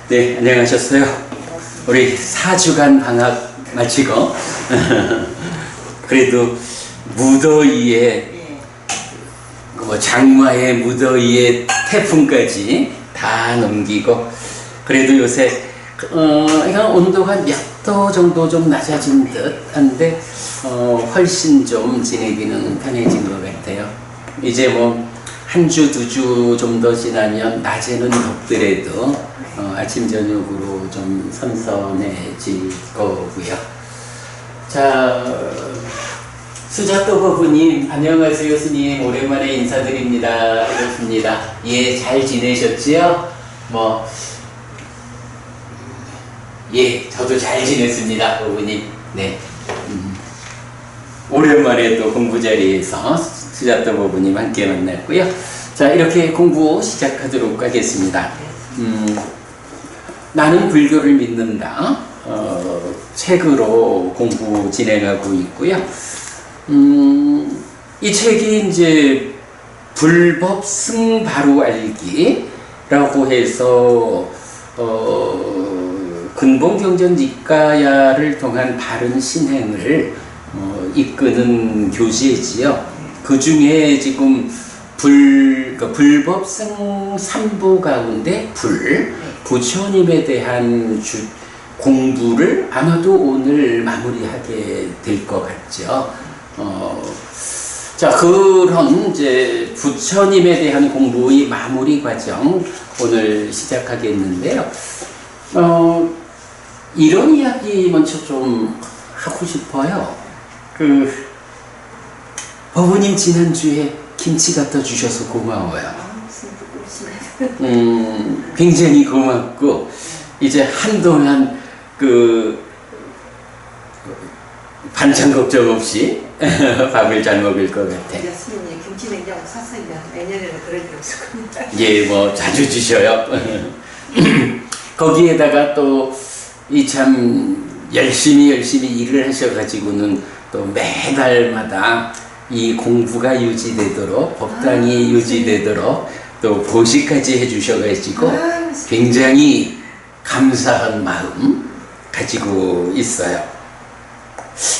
네, 안녕하셨어요. 우리 4주간 방학 마치고 그래도 무더위에 장마에 무더위에 태풍까지 다 넘기고 그래도 요새 온도가 몇 도 정도 좀 낮아진 듯 한데 훨씬 좀 지내기는 편해진 것 같아요. 이제 뭐 한 주, 2주 좀 더 지나면 낮에는 덥더라도 아침 저녁으로 좀 선선해질 거고요. 자, 수자또 거부님 안녕하세요. 스님 오랜만에 인사드립니다. 그렇습니다. 예, 잘 지내셨지요? 예, 저도 잘 지냈습니다. 거부님. 네. 오랜만에 또 공부 자리에서 수자또 거부님 함께 만났고요. 자, 이렇게 공부 시작하도록 하겠습니다. 나는 불교를 믿는다. 책으로 공부 진행하고 있고요. 이 책이 이제 불법 승바로 알기라고 해서 근본경전 니까야를 통한 바른 신행을 이끄는 교재지요. 그 중에 지금 불법승 3부 가운데 부처님에 대한 공부를 아마도 오늘 마무리하게 될 것 같죠. 자, 그런 이제 부처님에 대한 공부의 마무리 과정 오늘 시작하겠는데요. 이런 이야기 먼저 좀 하고 싶어요. 법우님 지난주에 김치 갖다 주셔서 고마워요. 굉장히 고맙고 이제 한동안 반찬 걱정 없이 밥을 잘 먹을 것 같아. 스님이 김치 냉장고 샀으면 내년에는 그럴 일 없을 겁니다. 예, 뭐 자주 주셔요. 거기에다가 또 이 참 열심히 일을 하셔가지고는 또 매달마다 이 공부가 유지되도록 법당이 유지되도록 또 보시까지 해주셔가지고 굉장히 감사한 마음 가지고 있어요.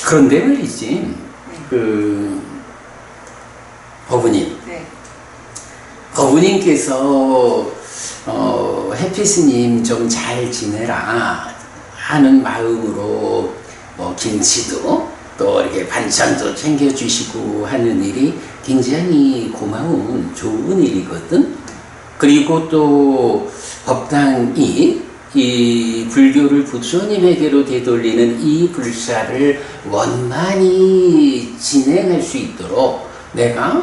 그런데 말이지, 법우님, 법우님께서 해피스님 좀 잘 지내라 하는 마음으로 김치도 또 이렇게 반찬도 챙겨주시고 하는 일이 굉장히 고마운 좋은 일이거든. 그리고 또 법당이 이 불교를 부처님에게로 되돌리는 이 불사를 원만히 진행할 수 있도록 내가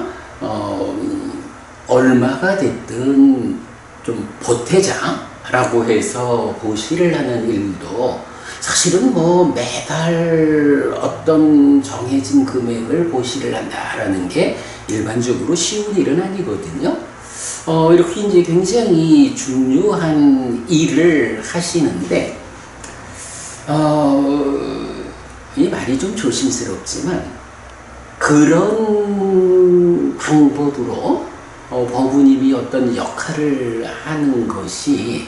얼마가 됐든 좀 보태자라고 해서 보시를 하는 일도 사실은 매달 어떤 정해진 금액을 보시를 한다라는 게 일반적으로 쉬운 일은 아니거든요. 이렇게 이제 굉장히 중요한 일을 하시는데, 이 말이 좀 조심스럽지만, 그런 방법으로 법우님이 어떤 역할을 하는 것이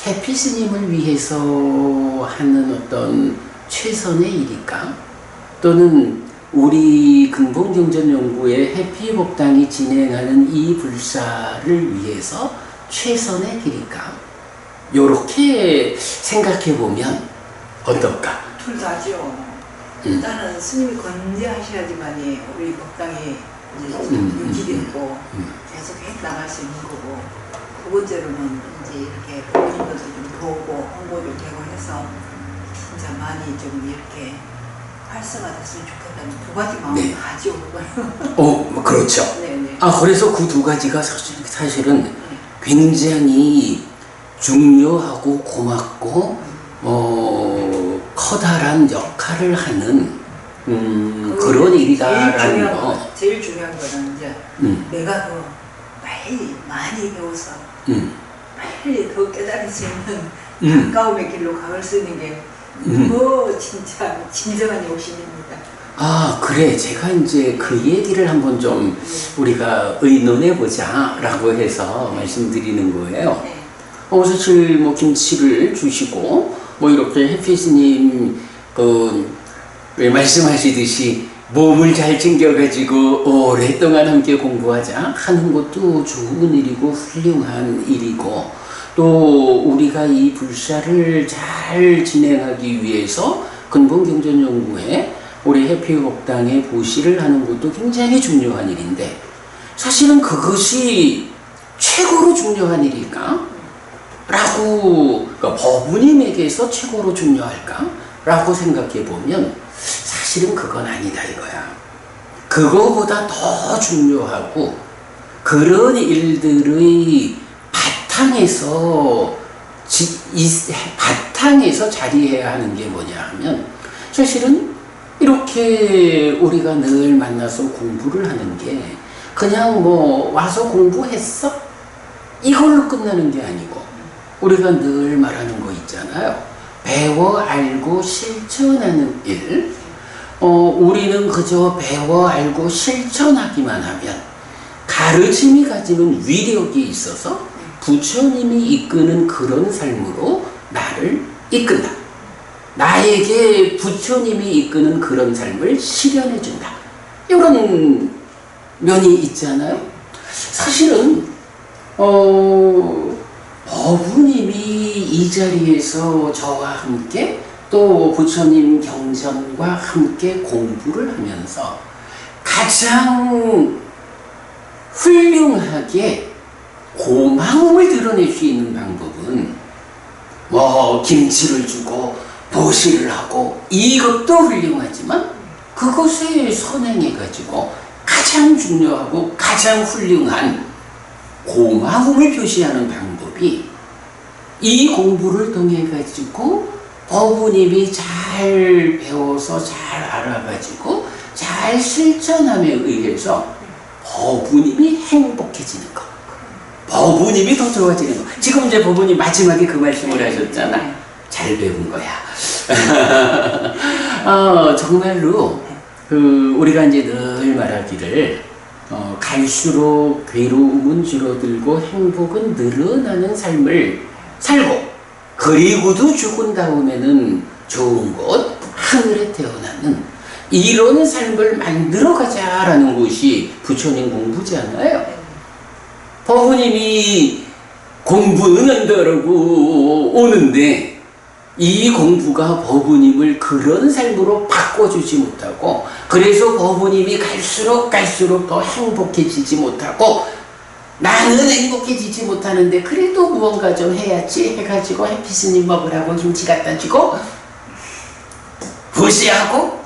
해피스님을 위해서 하는 어떤 최선의 일일까? 또는 우리 근본경전연구의 해피법당이 진행하는 이 불사를 위해서 최선의 길일까? 요렇게 생각해보면 어떨까? 둘 다죠. 일단은 스님이 건재하셔야지만이 우리 법당이 이제 유지되고 계속 해나갈 수 있는 거고, 두 번째로는 이제 이렇게 보이는 것도 좀 보고 홍보도 되고 해서 진짜 많이 좀 이렇게 활성화됐으면 좋겠다는 두 가지 마음이 가지고. 그렇죠. 네네. 그래서 그 두 가지가 사실은 굉장히 중요하고 고맙고 커다란 역할을 하는 그런 일이다라는 거. 제일 중요한 거는 이제 내가 더 많이 배워서 빨리 더 깨달을 수 있는 가까움의 길로 가을 수 있는 게 진짜 진정한 욕심입니다. 그래. 제가 이제 그 얘기를 한번 좀 우리가 의논해보자 라고 해서 말씀드리는 거예요. 사실 뭐 김치를 주시고 뭐 이렇게 해피스님 왜 말씀하시듯이 몸을 잘 챙겨가지고 오랫동안 함께 공부하자 하는 것도 좋은 일이고 훌륭한 일이고, 또 우리가 이 불사를 잘 진행하기 위해서 근본경전연구회 우리 해피복당의 보시를 하는 것도 굉장히 중요한 일인데, 사실은 그것이 최고로 중요한 일일까? 그러니까 법부님에게서 최고로 중요할까? 라고 생각해 보면 사실은 그건 아니다 이거야. 그거보다 더 중요하고, 그런 일들의 바탕에서 자리해야 하는 게 뭐냐 하면, 사실은 이렇게 우리가 늘 만나서 공부를 하는 게 그냥 뭐 와서 공부했어? 이걸로 끝나는 게 아니고, 우리가 늘 말하는 거 있잖아요. 배워 알고 실천하는 일. 우리는 그저 배워 알고 실천하기만 하면 가르침이 가지는 위력이 있어서 부처님이 이끄는 그런 삶으로 나를 이끈다. 나에게 부처님이 이끄는 그런 삶을 실현해 준다. 이런 면이 있잖아요. 사실은 법부님이 이 자리에서 저와 함께 또 부처님 경전과 함께 공부를 하면서 가장 훌륭하게 고마움을 드러낼 수 있는 방법은 뭐 김치를 주고 보시를 하고, 이것도 훌륭하지만 그것에 선행해가지고 가장 중요하고 가장 훌륭한 고마움을 표시하는 방법이, 이 공부를 통해 가지고 법부님이 잘 배워서 잘 알아가지고 잘 실천함에 의해서 법부님이 행복해지는 거, 법부님이 더 좋아지는 거. 지금 이제 법부님 마지막에 그 말씀을 하셨잖아. 잘 배운 거야. 정말로 우리가 이제 늘 말하기를 갈수록 괴로움은 줄어들고 행복은 늘어나는 삶을 살고, 그리고도 죽은 다음에는 좋은 곳 하늘에 태어나는 이런 삶을 만들어가자라는 것이 부처님 공부잖아요. 법부님이 공부는 한다라고 오는데, 이 공부가 법부님을 그런 삶으로 바꿔주지 못하고, 그래서 법부님이 갈수록 더 행복해지지 못하고, 나는 행복해지지 못하는데 그래도 무언가 좀 해야지 해가지고 해피스님 먹으라고 김치 갖다 주고 보시하고,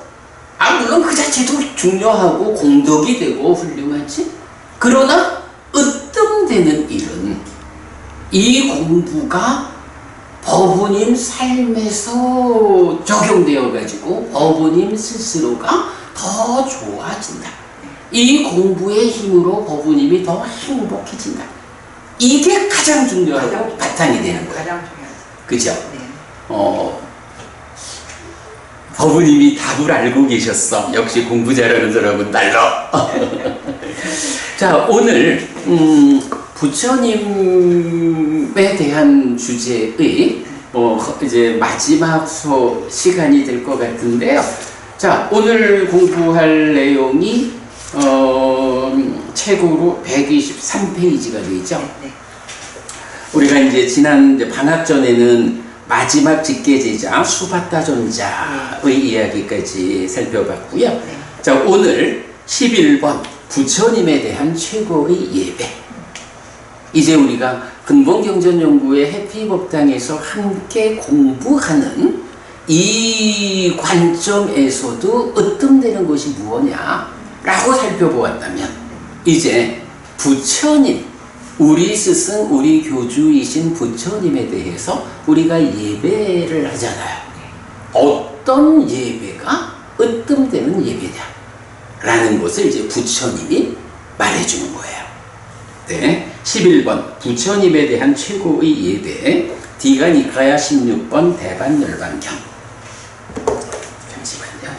물론 그 자체도 중요하고 공덕이 되고 훌륭하지. 그러나 으뜸되는 일은 이 공부가 법부님 삶에서 적용되어 가지고 법부님 스스로가 더 좋아진다. 이 공부의 힘으로 법부님이 더 행복해진다. 이게 가장 중요하고 바탕이 되는 거예요. 가장 중요하죠. 그죠? 네. 법부님이 답을 알고 계셨어. 역시 공부 잘하는 사람은 달라. 자, 오늘 부처님에 대한 주제의 이제 마지막 시간이 될 것 같은데요. 자, 오늘 공부할 내용이 책으로 123페이지가 되죠. 네. 우리가 이제 지난 방학 전에는 마지막 직계제자 수바타존자의 이야기까지 살펴봤고요. 네. 자, 오늘 11번 부처님에 대한 최고의 예배. 이제 우리가 근본경전연구회 해피법당에서 함께 공부하는 이 관점에서도 으뜸되는 것이 무엇냐라고 살펴보았다면, 이제 부처님, 우리 스승, 우리 교주이신 부처님에 대해서 우리가 예배를 하잖아요. 어떤 예배가 으뜸되는 예배냐 라는 것을 이제 부처님이 말해주는 거예요. 네, 11번 부처님에 대한 최고의 예배, 디가니카야 16번 대반열반경. 잠시만요.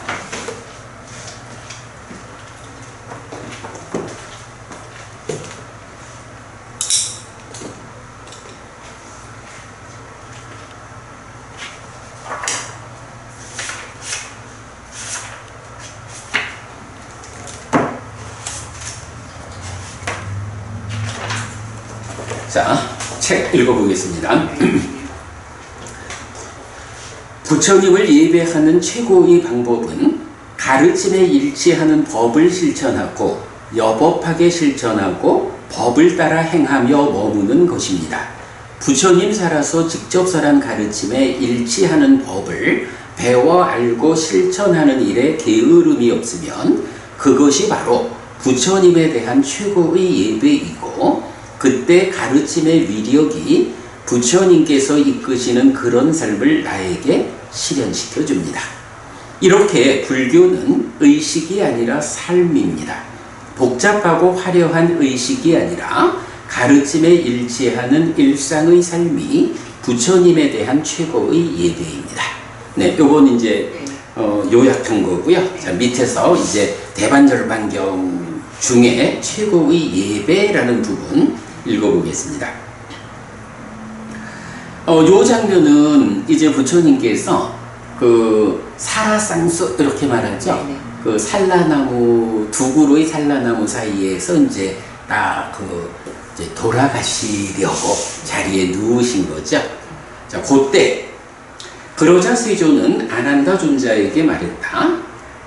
자, 책 읽어보겠습니다. 부처님을 예배하는 최고의 방법은 가르침에 일치하는 법을 실천하고 여법하게 실천하고 법을 따라 행하며 머무는 것입니다. 부처님 살아서 직접 설한 가르침에 일치하는 법을 배워 알고 실천하는 일에 게으름이 없으면 그것이 바로 부처님에 대한 최고의 예배이고, 그때 가르침의 위력이 부처님께서 이끄시는 그런 삶을 나에게 실현시켜 줍니다. 이렇게 불교는 의식이 아니라 삶입니다. 복잡하고 화려한 의식이 아니라 가르침에 일치하는 일상의 삶이 부처님에 대한 최고의 예배입니다. 네, 요건 이제 요약한 거고요. 자, 밑에서 이제 대반절반경 중에 최고의 예배라는 부분 읽어보겠습니다. 요 장면은 이제 부처님께서 그 사라쌍수 이렇게 말하죠. 네네. 그 산라나무, 두 그루의 산라나무 사이에서 이제 딱 이제 돌아가시려고 자리에 누우신 거죠. 자, 그때 그러자 세존은 아난다 존자에게 말했다.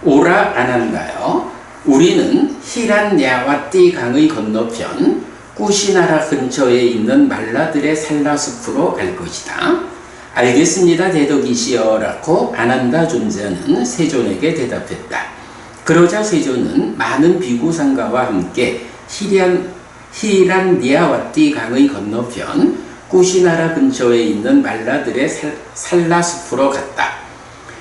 오라 아난다요. 우리는 히란야와띠 강의 건너편 꾸시나라 근처에 있는 말라들의 산라숲으로 갈 것이다. 알겠습니다, 대덕이시여 라고 아난다 존자는 세존에게 대답했다. 그러자 세존은 많은 비구상가와 함께 히란야와띠 강의 건너편 꾸시나라 근처에 있는 말라들의 산라숲으로 갔다.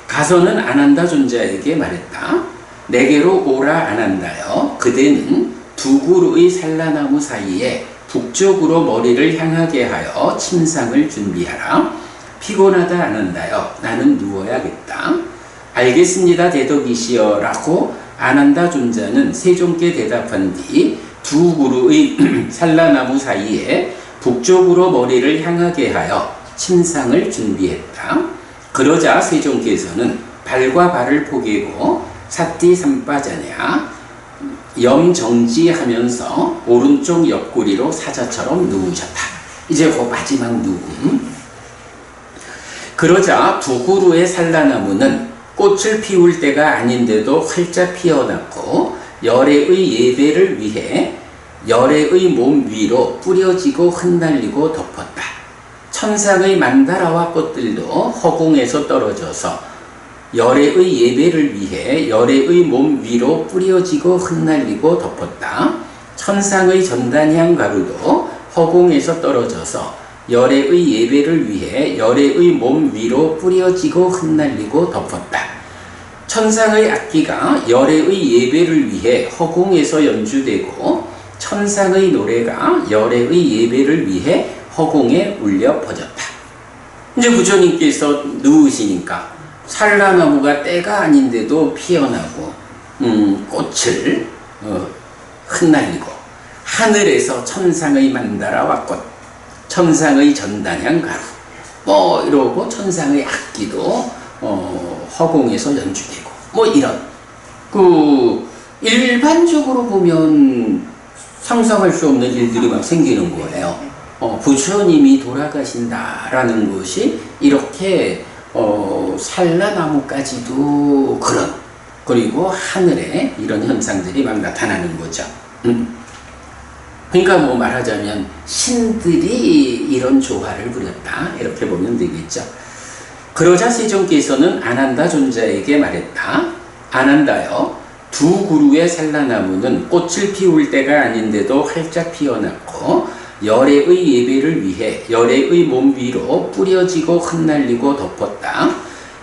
가서는 아난다 존자에게 말했다. 내게로 오라 아난다여. 그대는 두 그루의 산라나무 사이에 북쪽으로 머리를 향하게 하여 침상을 준비하라. 피곤하다 아난다여. 나는 누워야겠다. 알겠습니다, 대덕이시여 라고 아난다 존자는 세존께 대답한 뒤 두 그루의 산라나무 사이에 북쪽으로 머리를 향하게 하여 침상을 준비했다. 그러자 세존께서는 발과 발을 포개고 사띠 삼빠자냐 염정지하면서 오른쪽 옆구리로 사자처럼 누우셨다. 이제 그 마지막 누움. 그러자 두 그루의 산라나무는 꽃을 피울 때가 아닌데도 활짝 피어났고 열애의 예배를 위해 열애의 몸 위로 뿌려지고 흩날리고 덮었다. 천상의 만다라와 꽃들도 허공에서 떨어져서 열애의 예배를 위해 열애의 몸 위로 뿌려지고 흩날리고 덮었다. 천상의 전단향 가루도 허공에서 떨어져서 열애의 예배를 위해 열애의 몸 위로 뿌려지고 흩날리고 덮었다. 천상의 악기가 열애의 예배를 위해 허공에서 연주되고 천상의 노래가 열애의 예배를 위해 허공에 울려 퍼졌다. 이제 부처님께서 누우시니까 산라나무가 때가 아닌데도 피어나고 꽃을 흩날리고 하늘에서 천상의 만다라와 꽃, 천상의 전단향 가루 뭐 이러고 천상의 악기도 허공에서 연주되고 뭐 이런 일반적으로 보면 상상할 수 없는 일들이 막 생기는 거예요. 부처님이 돌아가신다라는 것이 이렇게 산라나무까지도 그런, 그리고 하늘에 이런 현상들이 막 나타나는 거죠. 그러니까 뭐 말하자면 신들이 이런 조화를 부렸다 이렇게 보면 되겠죠. 그러자 세존께서는 아난다 존자에게 말했다. 아난다여, 두 그루의 산라나무는 꽃을 피울 때가 아닌데도 활짝 피어났고 열애의 예배를 위해 열애의 몸 위로 뿌려지고 흩날리고 덮었다.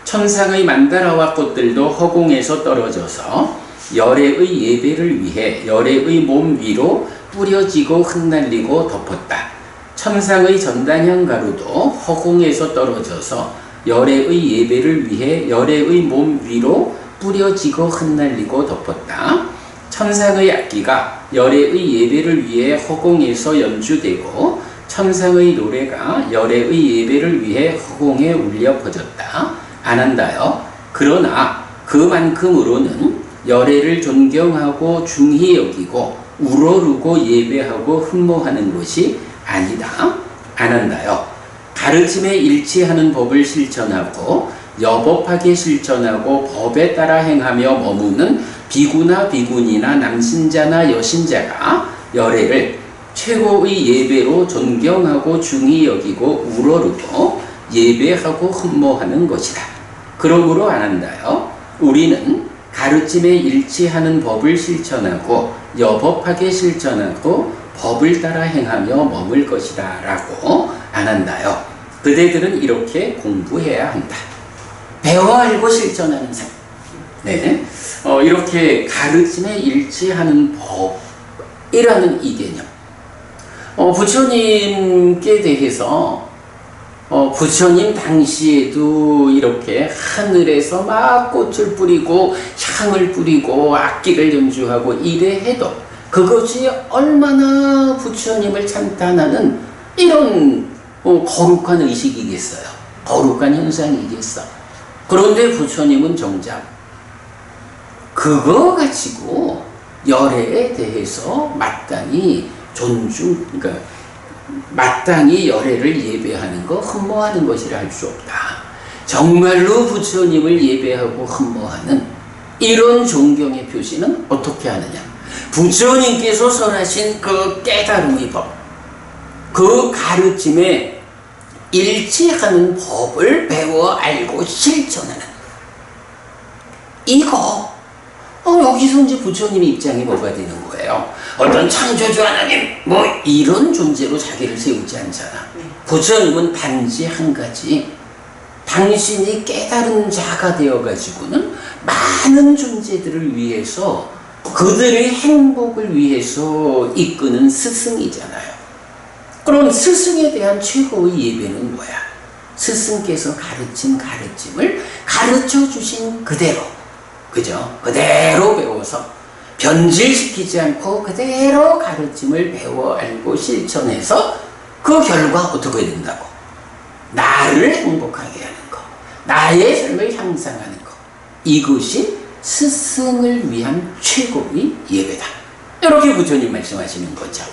천상의 만다라와 꽃들도 허공에서 떨어져서 열애의 예배를 위해 열애의 몸 위로 뿌려지고 흩날리고 덮었다. 천상의 전단향 가루도 허공에서 떨어져서 열애의 예배를 위해 열애의 몸 위로 뿌려지고 흩날리고 덮었다. 천상의 악기가 열애의 예배를 위해 허공에서 연주되고 천상의 노래가 열애의 예배를 위해 허공에 울려 퍼졌다. 아난다여, 그러나 그만큼으로는 열애를 존경하고 중히 여기고 우러르고 예배하고 흠모하는 것이 아니다. 안 한다요. 가르침에 일치하는 법을 실천하고 여법하게 실천하고 법에 따라 행하며 머무는 비구나 비구니나 남신자나 여신자가 열애를 최고의 예배로 존경하고 중히 여기고 우러르고 예배하고 흠모하는 것이다. 그러므로 안 한다요. 우리는 가르침에 일치하는 법을 실천하고 여법하게 실천하고 법을 따라 행하며 머물 것이다 라고 안 한다요. 그대들은 이렇게 공부해야 한다. 배워 알고 실천하는 삶. 네. 이렇게 가르침에 일치하는 법이라는 이 개념. 부처님께 대해서 부처님 당시에도 이렇게 하늘에서 막 꽃을 뿌리고 향을 뿌리고 악기를 연주하고 이래 해도 그것이 얼마나 부처님을 찬탄하는 이런 거룩한 의식이겠어요. 거룩한 현상이겠어. 그런데 부처님은 정작 그거 가지고 열애에 대해서 마땅히 그러니까 마땅히 열애를 예배하는 거 흠모하는 것이라 할 수 없다. 정말로 부처님을 예배하고 흠모하는 이런 존경의 표시는 어떻게 하느냐? 부처님께서 설하신 그 깨달음의 법, 그 가르침에 일치하는 법을 배워 알고 실천하는 이거. 여기서 이제 부처님의 입장이 뭐가 되는 거예요? 어떤 창조주 하나님 뭐 이런 존재로 자기를 세우지 않잖아. 부처님은 단지 한 가지, 당신이 깨달은 자가 되어가지고는 많은 존재들을 위해서 그들의 행복을 위해서 이끄는 스승이잖아요. 그럼 스승에 대한 최고의 예배는 뭐야? 스승께서 가르친 가르침을 가르쳐 주신 그대로, 그죠? 그대로 배워서 변질시키지 않고 그대로 가르침을 배워 알고 실천해서 그 결과 어떻게 된다고? 나를 행복하게 하는 거, 나의 삶을 향상하는 거. 이것이 스승을 위한 최고의 예배다. 이렇게 부처님 말씀하시는 거죠.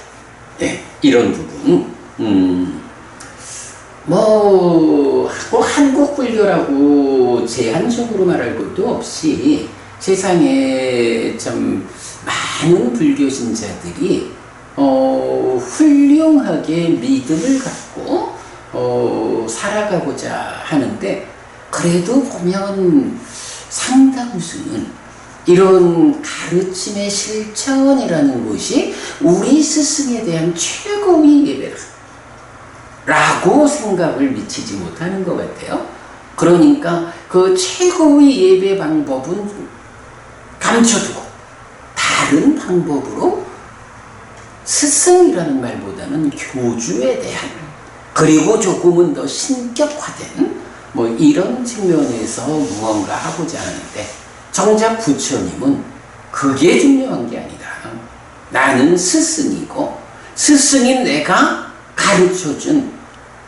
네, 이런 부분. 한국 불교라고 제한적으로 말할 것도 없이 세상에 참 많은 불교 신자들이 훌륭하게 믿음을 갖고 살아가고자 하는데, 그래도 보면 상당수는 이런 가르침의 실천이라는 것이 우리 스승에 대한 최고의 예배라 라고 생각을 미치지 못하는 것 같아요. 그러니까 그 최고의 예배 방법은 감춰두고 다른 방법으로 스승이라는 말보다는 교주에 대한, 그리고 조금은 더 신격화된 뭐 이런 측면에서 무언가 하고자 하는데, 정작 부처님은 그게 중요한 게 아니다. 나는 스승이고 스승인 내가 가르쳐준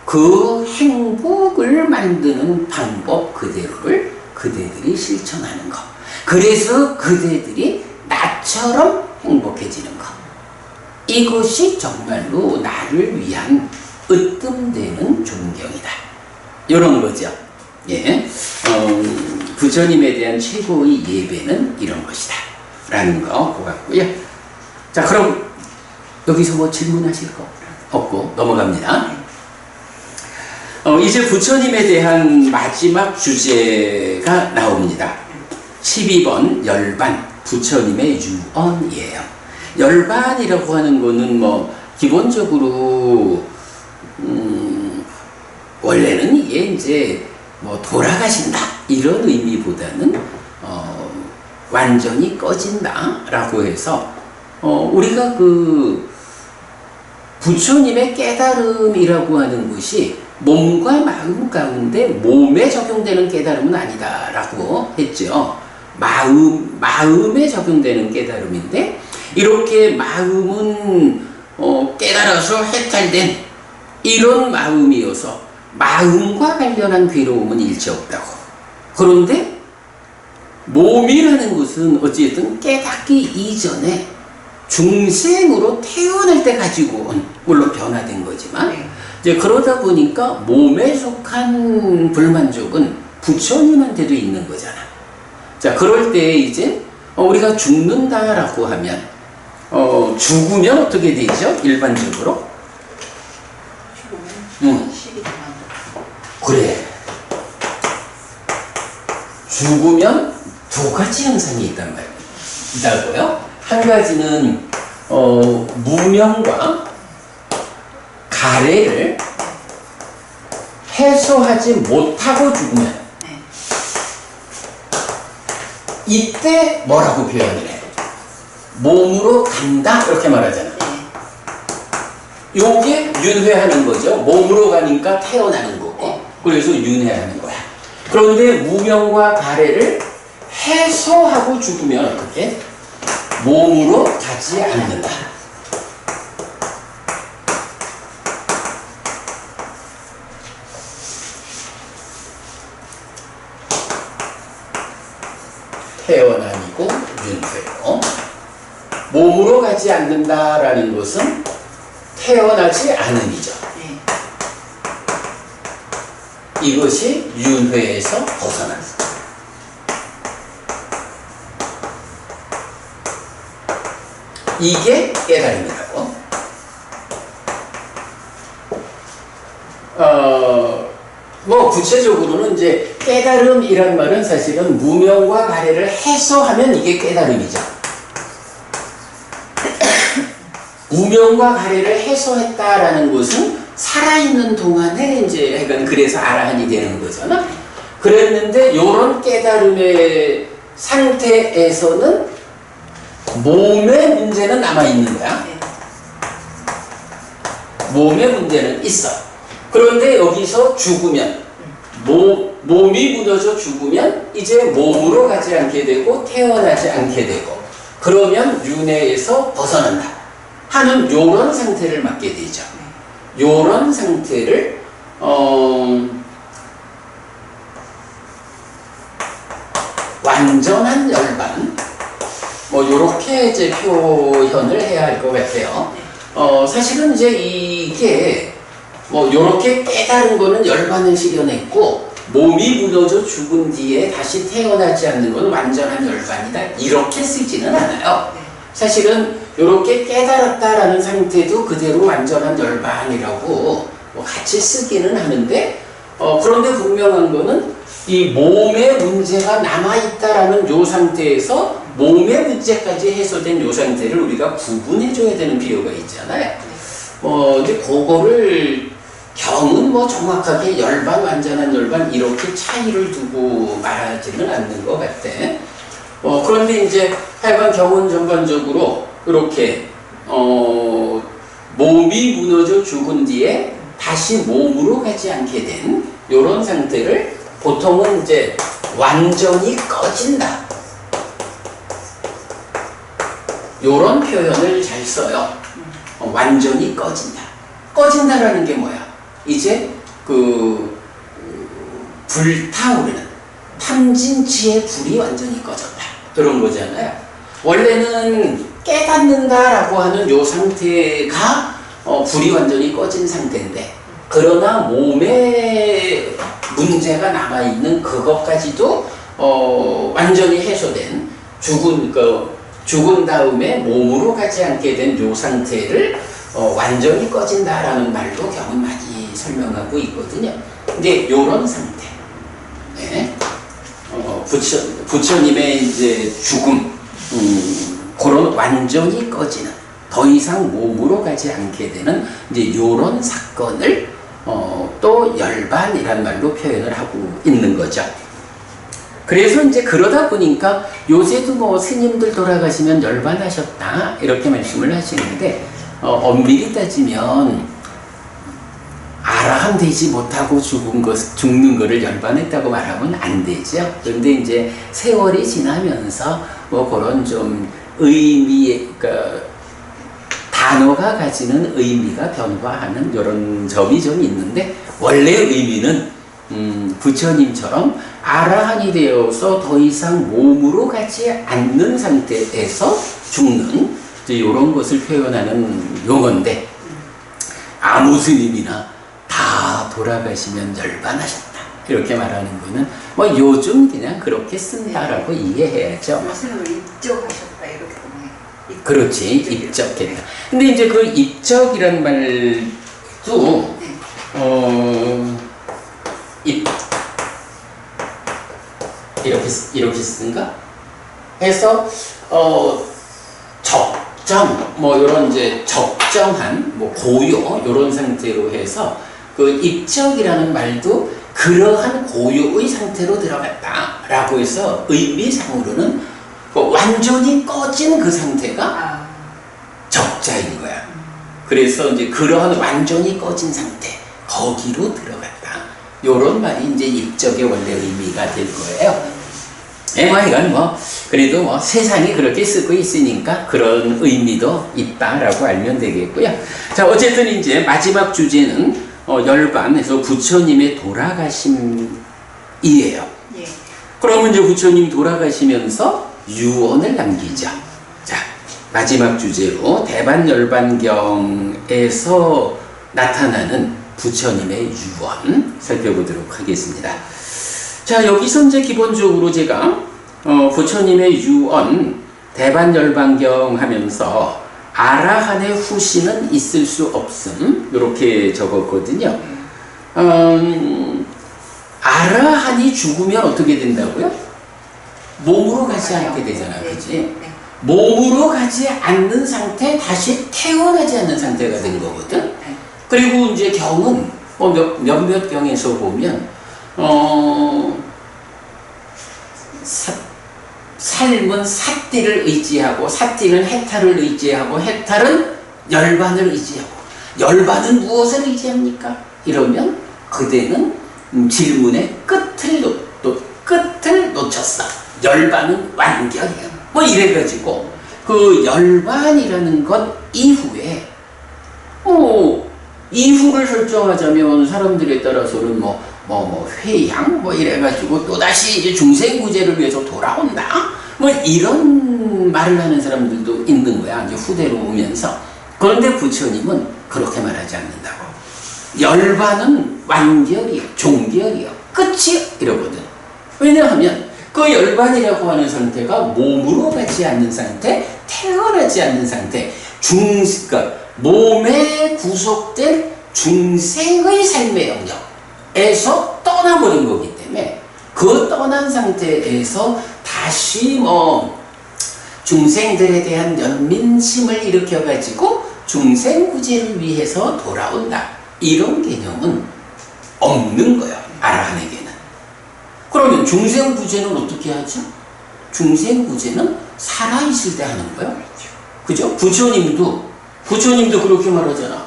그 행복을 만드는 방법 그대로를 그대들이 실천하는 것. 그래서 그대들이 나처럼 행복해지는 것. 이것이 정말로 나를 위한 으뜸되는 존경이다. 이런 거죠. 예. 부처님에 대한 최고의 예배는 이런 것이다. 라는 거 보았고요. 자, 그럼 여기서 뭐 질문하실 거 없고 넘어갑니다. 이제 부처님에 대한 마지막 주제가 나옵니다. 12번 열반, 부처님의 유언이에요. 열반이라고 하는 거는 뭐 기본적으로 원래는 이게 이제 뭐 돌아가신다 이런 의미보다는 완전히 꺼진다라고 해서 우리가 그 부처님의 깨달음이라고 하는 것이 몸과 마음 가운데 몸에 적용되는 깨달음은 아니다라고 했죠. 마음에 적용되는 깨달음인데, 이렇게 마음은 깨달아서 해탈된 이런 마음이어서 마음과 관련한 괴로움은 일체 없다고. 그런데 몸이라는 것은 어쨌든 깨닫기 이전에 중생으로 태어날 때 가지고 온, 물론 변화된 거지만 네. 이제 그러다 보니까 몸에 속한 불만족은 부처님한테도 있는 거잖아. 자, 그럴 때 이제 우리가 죽는다라고 하면 죽으면 어떻게 되죠? 일반적으로? 죽으면 시기지만 그래. 죽으면 두 가지 현상이 있단 말이다고요. 한 가지는 무명과 가래를 해소하지 못하고 죽으면 네. 이때 뭐라고 표현을 해? 몸으로 간다 이렇게 말하잖아. 네. 요게 윤회하는 거죠. 몸으로 가니까 태어나는 거고. 그래서 윤회하는 거야. 그런데 무명과 가래를 해소하고 죽으면 어떻게? 몸으로 가지 않는다. 태어남이고 윤회로. 몸으로 가지 않는다라는 것은 태어나지 않음이죠. 네. 이것이 윤회에서 벗어난 이게 깨달음이라고. 뭐 구체적으로는 이제 깨달음이란 말은 사실은 무명과 가래를 해소하면 이게 깨달음이죠. 무명과 가래를 해소했다라는 것은 살아있는 동안에 이제 약간 그래서 아라한이 되는 거잖아. 그랬는데 요런 깨달음의 상태에서는 몸의 문제는 남아있는 거야. 네. 몸의 문제는 있어. 그런데 여기서 죽으면 몸이 무너져 죽으면 이제 몸으로 가지 않게 되고 태어나지 않게 되고 그러면 윤회에서 벗어난다 하는 요런 상태를 맞게 되죠. 요런 상태를 완전한 열반 뭐 요렇게 이제 표현을 해야 할 것 같아요. 사실은 이제 이게 뭐 요렇게 깨달은 거는 열반을 실현했고 몸이 무너져 죽은 뒤에 다시 태어나지 않는 건 완전한 열반이다 이렇게 쓰지는 않아요. 사실은 요렇게 깨달았다라는 상태도 그대로 완전한 열반이라고 뭐 같이 쓰기는 하는데 그런데 분명한 거는 이 몸에 문제가 남아있다라는 요 상태에서 몸의 문제까지 해소된 요 상태를 우리가 구분해줘야 되는 필요가 있잖아요. 이제 그거를 경은 뭐 정확하게 열반, 완전한 열반 이렇게 차이를 두고 말하지는 않는 것 같아. 그런데 이제 하여간 경은 전반적으로 이렇게 몸이 무너져 죽은 뒤에 다시 몸으로 가지 않게 된 이런 상태를 보통은 이제 완전히 꺼진다. 이런 표현을 잘 써요. 완전히 꺼진다. 꺼진다라는 게 뭐야? 이제 불타오르는 탐진치의 불이 완전히 꺼졌다. 그런 거잖아요. 원래는 깨닫는다라고 하는 요 상태가 불이 완전히 꺼진 상태인데 그러나 몸에 문제가 남아있는 그것까지도 완전히 해소된 죽은 다음에 몸으로 가지 않게 된 요 상태를 완전히 꺼진다라는 말도 경은 많이 설명하고 있거든요. 근데 요런 상태, 네. 부처님의 이제 죽음, 그런 완전히 꺼지는, 더 이상 몸으로 가지 않게 되는 이제 요런 사건을 또 열반이란 말로 표현을 하고 있는 거죠. 그래서 이제 그러다 보니까 요새도 뭐 스님들 돌아가시면 열반하셨다 이렇게 말씀을 하시는데 엄밀히 따지면 아라한 되지 못하고 죽는 거를 열반했다고 말하면 안 되죠. 그런데 이제 세월이 지나면서 뭐 그런 좀 그러니까 단어가 가지는 의미가 변화하는 이런 점이 좀 있는데 원래 의미는 부처님처럼 아라한이 되어서 더 이상 몸으로 가지 않는 상태에서 죽는 이제 이런 것을 표현하는 용어인데 아무 스님이나 다 돌아가시면 열반하셨다 이렇게 말하는 거는 뭐 요즘 그냥 그렇게 쓴다라고 이해해야죠. 스님을 입적하셨다 이렇게 보면. 그렇지, 입적했다. 근데 이제 그 입적이란 말도 이렇게 쓴가? 해서 적정 뭐 이런 이제 적정한 뭐 고요 이런 상태로 해서 그 입적이라는 말도 그러한 고요의 상태로 들어갔다라고 해서 의미상으로는 그 완전히 꺼진 그 상태가 적자인 거야. 그래서 이제 그러한 완전히 꺼진 상태 거기로 들어갔다. 요런 말이 이제 입적의 원래 의미가 될 거예요. 하여간 뭐 그래도 뭐 세상이 그렇게 쓰고 있으니까 그런 의미도 있다라고 알면 되겠고요. 자, 어쨌든 이제 마지막 주제는 열반에서 부처님의 돌아가심이에요. 예. 그러면 이제 부처님 돌아가시면서 유언을 남기죠. 자, 마지막 주제로 대반열반경에서 나타나는 부처님의 유언 살펴보도록 하겠습니다. 자, 여기서 이제 기본적으로 제가 부처님의 유언 대반열반경 하면서 아라한의 후신은 있을 수 없음 이렇게 적었거든요. 아라한이 죽으면 어떻게 된다고요? 몸으로 가지 않게 되잖아, 그치? 몸으로 가지 않는 상태, 다시 태어나지 않는 상태가 된 거거든. 그리고 이제 경은 몇몇 경에서 보면 삶은 사띠를 의지하고, 사띠는 해탈을 의지하고, 해탈은 열반을 의지하고, 열반은 무엇을 의지합니까? 이러면 그대는 질문의 끝을 놓쳤어. 열반은 완결이야. 뭐 이래가지고 그 열반이라는 것 이후에 이후를 설정하자면 사람들에 따라서는 회양 이래가지고 또다시 이제 중생구제를 위해서 돌아온다 이런 말을 하는 사람들도 있는 거야, 이제 후대로 오면서. 그런데 부처님은 그렇게 말하지 않는다고. 열반은 완결이요, 종결이요, 끝이요 이러거든. 왜냐하면 그 열반이라고 하는 상태가 몸으로 가지 않는 상태, 태어나지 않는 상태, 그러니까 몸에 구속된 중생의 삶의 영역에서 떠나버린 거기 때문에 그 떠난 상태에서 다시 중생들에 대한 연민심을 일으켜가지고 중생구제를 위해서 돌아온다. 이런 개념은 없는 거예요, 아라한에게는. 그러면 중생구제는 어떻게 하죠? 중생구제는 살아있을 때 하는 거예요. 그죠? 부처님도 그렇게 말하잖아.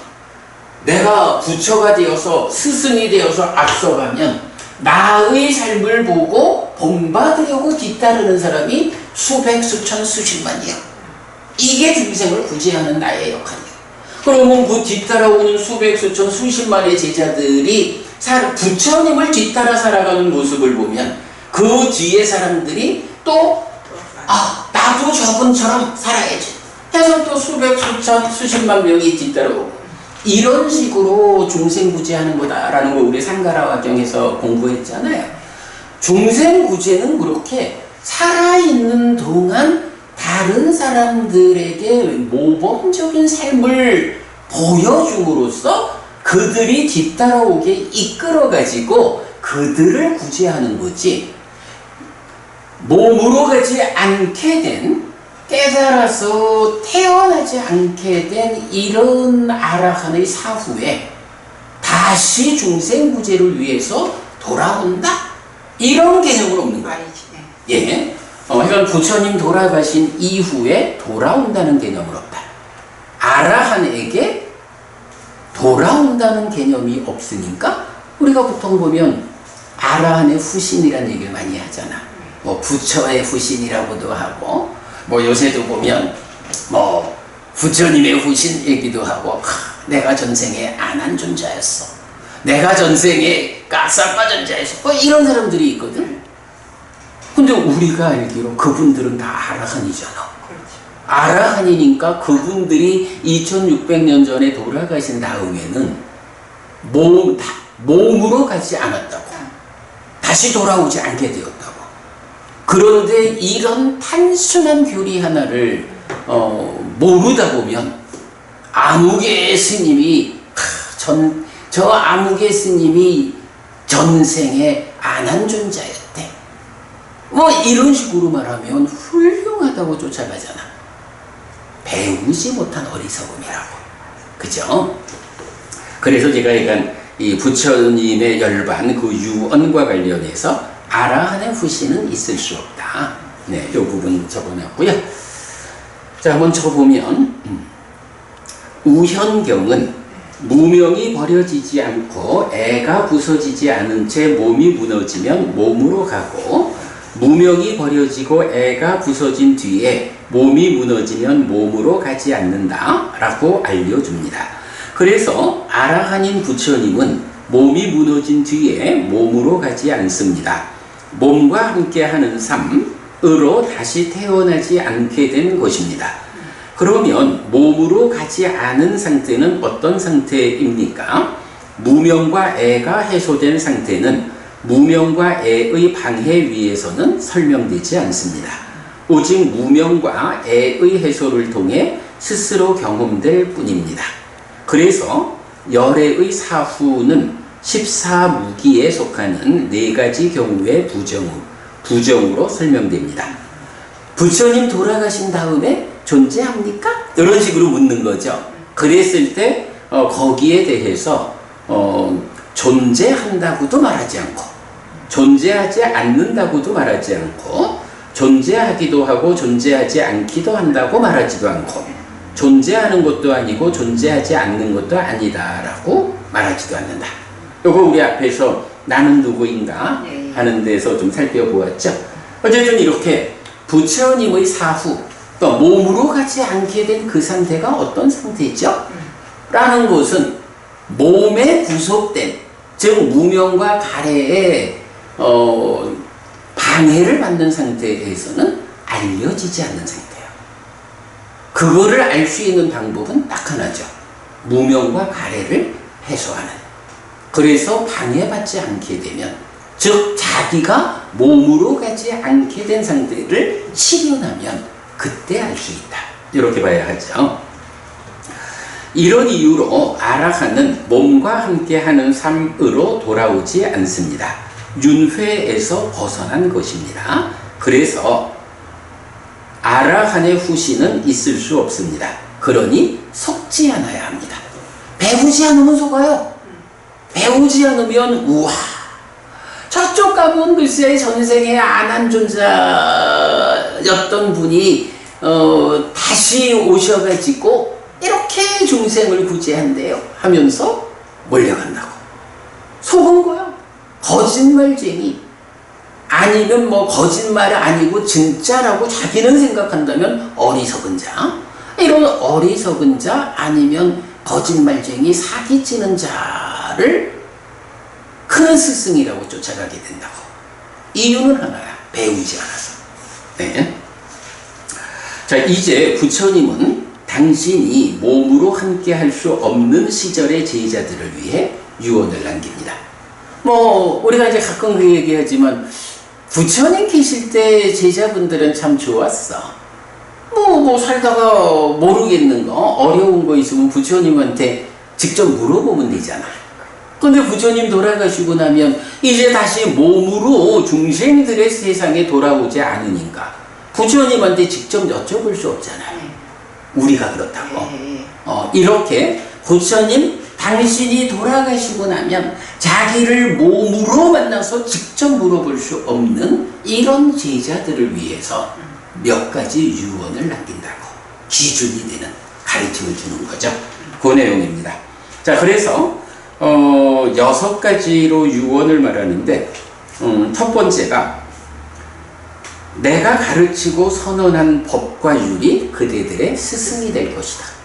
내가 부처가 되어서 스승이 되어서 앞서가면 나의 삶을 보고 본받으려고 뒤따르는 사람이 수백, 수천, 수십만이야. 이게 중생을 구제하는 나의 역할이야. 그러면 그 뒤따라오는 수백, 수천, 수십만의 제자들이 부처님을 뒤따라 살아가는 모습을 보면 그 뒤에 사람들이 또 나도 저분처럼 살아야지 해서 또 수백, 수천, 수십만 명이 뒤따라오고, 이런 식으로 중생구제하는 거다라는 걸 우리 상가라화경에서 공부했잖아요. 중생구제는 그렇게 살아있는 동안 다른 사람들에게 모범적인 삶을 보여줌으로써 그들이 뒤따라오게 이끌어가지고 그들을 구제하는 거지, 몸으로 가지 않게 된, 깨달아서 태어나지 않게 된 이런 아라한의 사후에 다시 중생구제를 위해서 돌아온다? 이런 개념은 없는 거예요. 예. 그러니까 부처님 돌아가신 이후에 돌아온다는 개념은 없다. 아라한에게 돌아온다는 개념이 없으니까 우리가 보통 보면 아라한의 후신이라는 얘기를 많이 하잖아. 부처의 후신이라고도 하고, 요새도 보면 부처님의 후신 얘기도 하고, 내가 전생에 안한 존재였어, 내가 전생에 가사파 존재였어, 이런 사람들이 있거든. 근데 우리가 알기로 그분들은 다 아라한이잖아. 아라한이니까 그분들이 2600년 전에 돌아가신 다음에는 몸으로 가지 않았다고. 다시 돌아오지 않게 되었다고. 그런데 이런 단순한 교리 하나를 모르다 보면 아무개 스님이 저 아무개 스님이 전생에 안한존자였대. 뭐 이런 식으로 말하면 훌륭하다고 쫓아가잖아. 배우지 못한 어리석음이라고. 그죠? 그래서 제가 이 부처님의 열반 그 유언과 관련해서 아라한의 후시는 있을 수 없다. 네, 이 부분 적어놨고요. 자, 한번 쳐보면 우현경은 무명이 버려지지 않고 애가 부서지지 않은 채 몸이 무너지면 몸으로 가고 무명이 버려지고 애가 부서진 뒤에 몸이 무너지면 몸으로 가지 않는다 라고 알려줍니다. 그래서 아라한인 부처님은 몸이 무너진 뒤에 몸으로 가지 않습니다. 몸과 함께하는 삶으로 다시 태어나지 않게 된 것입니다. 그러면 몸으로 가지 않은 상태는 어떤 상태입니까? 무명과 애가 해소된 상태는 무명과 애의 방해 위에서는 설명되지 않습니다. 오직 무명과 애의 해소를 통해 스스로 경험될 뿐입니다. 그래서 열애의 사후는 14무기에 속하는 4가지 경우의 부정으로 설명됩니다. 부처님 돌아가신 다음에 존재합니까? 이런 식으로 묻는 거죠. 그랬을 때 거기에 대해서 존재한다고도 말하지 않고 존재하지 않는다고도 말하지 않고 존재하기도 하고 존재하지 않기도 한다고 말하지도 않고 존재하는 것도 아니고 존재하지 않는 것도 아니다라고 말하지도 않는다. 이거 우리 앞에서 나는 누구인가 하는 데서 좀 살펴보았죠. 어쨌든 이렇게 부처님의 사후 또 몸으로 가지 않게 된 그 상태가 어떤 상태죠? 라는 것은 몸에 구속된 즉 무명과 가래에 방해를 받는 상태에서는 알려지지 않는 상태예요. 그거를 알 수 있는 방법은 딱 하나죠. 무명과 가래를 해소하는. 그래서 방해받지 않게 되면 즉 자기가 몸으로 가지 않게 된 상태를 실현하면 그때 알 수 있다. 이렇게 봐야 하죠. 이런 이유로 아라한은 몸과 함께하는 삶으로 돌아오지 않습니다. 윤회에서 벗어난 것입니다. 그래서 아라한의 후시는 있을 수 없습니다. 그러니 속지 않아야 합니다. 배우지 않으면 속아요. 배우지 않으면 우와 저쪽 가면 글쎄 전생에 안한존자였던 분이 다시 오셔가지고 이렇게 중생을 구제한대요 하면서 몰려간다고 속은 거요. 거짓말쟁이 아니면 뭐 거짓말 아니고 진짜라고 자기는 생각한다면 어리석은 자, 이런 어리석은 자 아니면 거짓말쟁이 사기치는 자를 큰 스승이라고 쫓아가게 된다고. 이유는 하나야. 배우지 않아서. 네. 자, 이제 부처님은 당신이 몸으로 함께 할 수 없는 시절의 제자들을 위해 유언을 남깁니다. 뭐 우리가 이제 가끔 그 얘기하지만 부처님 계실 때 제자분들은 참 좋았어. 뭐 살다가 모르겠는 거 어려운 거 있으면 부처님한테 직접 물어보면 되잖아. 근데 부처님 돌아가시고 나면 이제 다시 몸으로 중생들의 세상에 돌아오지 않으니까 부처님한테 직접 여쭤볼 수 없잖아요. 우리가 그렇다고. 이렇게 부처님 당신이 돌아가시고 나면 자기를 몸으로 만나서 직접 물어볼 수 없는 이런 제자들을 위해서 몇 가지 유언을 남긴다고. 기준이 되는 가르침을 주는 거죠. 그 내용입니다. 자, 그래서 6가지로 유언을 말하는데 첫 번째가 내가 가르치고 선언한 법과 율이 그대들의 스승이 될 것이다.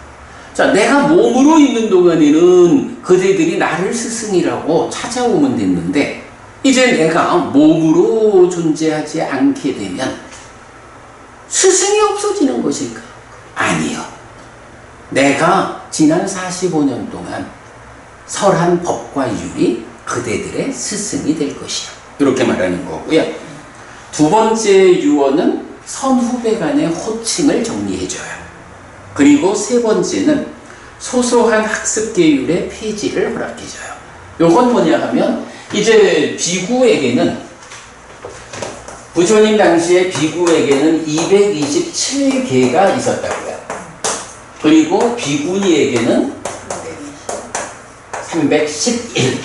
자, 내가 몸으로 있는 동안에는 그대들이 나를 스승이라고 찾아오면 됐는데 이제 내가 몸으로 존재하지 않게 되면 스승이 없어지는 것일까? 아니요. 내가 지난 45년 동안 설한 법과 율이 그대들의 스승이 될 것이야. 이렇게 말하는 거고요. 두 번째 유언은 선후배 간의 호칭을 정리해줘요. 그리고 세 번째는 소소한 학습 계율의 폐지를 허락해줘요. 요건 뭐냐 하면 이제 비구에게는 부처님 당시에 비구에게는 227개가 있었다고요. 그리고 비구니에게는 311,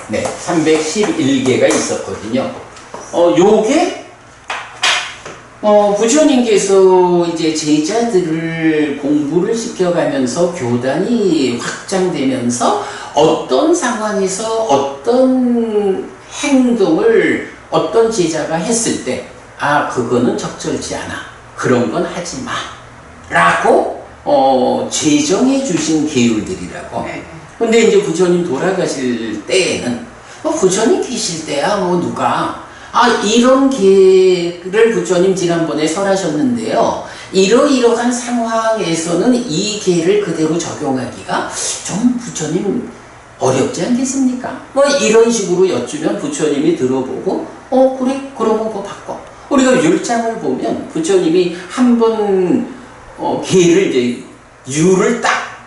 네, 311개가 있었거든요. 요게 부처님께서 이제 제자들을 공부를 시켜가면서 교단이 확장되면서 어떤 상황에서 어떤 행동을 어떤 제자가 했을 때, 아, 그거는 적절치 않아. 그런 건 하지 마. 라고, 제정해 주신 계율들이라고. 근데 이제 부처님 돌아가실 때에는, 부처님 계실 때야, 누가, 이런 계를 부처님 지난번에 설하셨는데요. 이러이러한 상황에서는 이 계를 그대로 적용하기가 좀 부처님 어렵지 않겠습니까? 이런 식으로 여쭈면 부처님이 들어보고, 그래, 그러면 그거 바꿔. 우리가 율장을 보면 부처님이 한번 계를 이제 율을 딱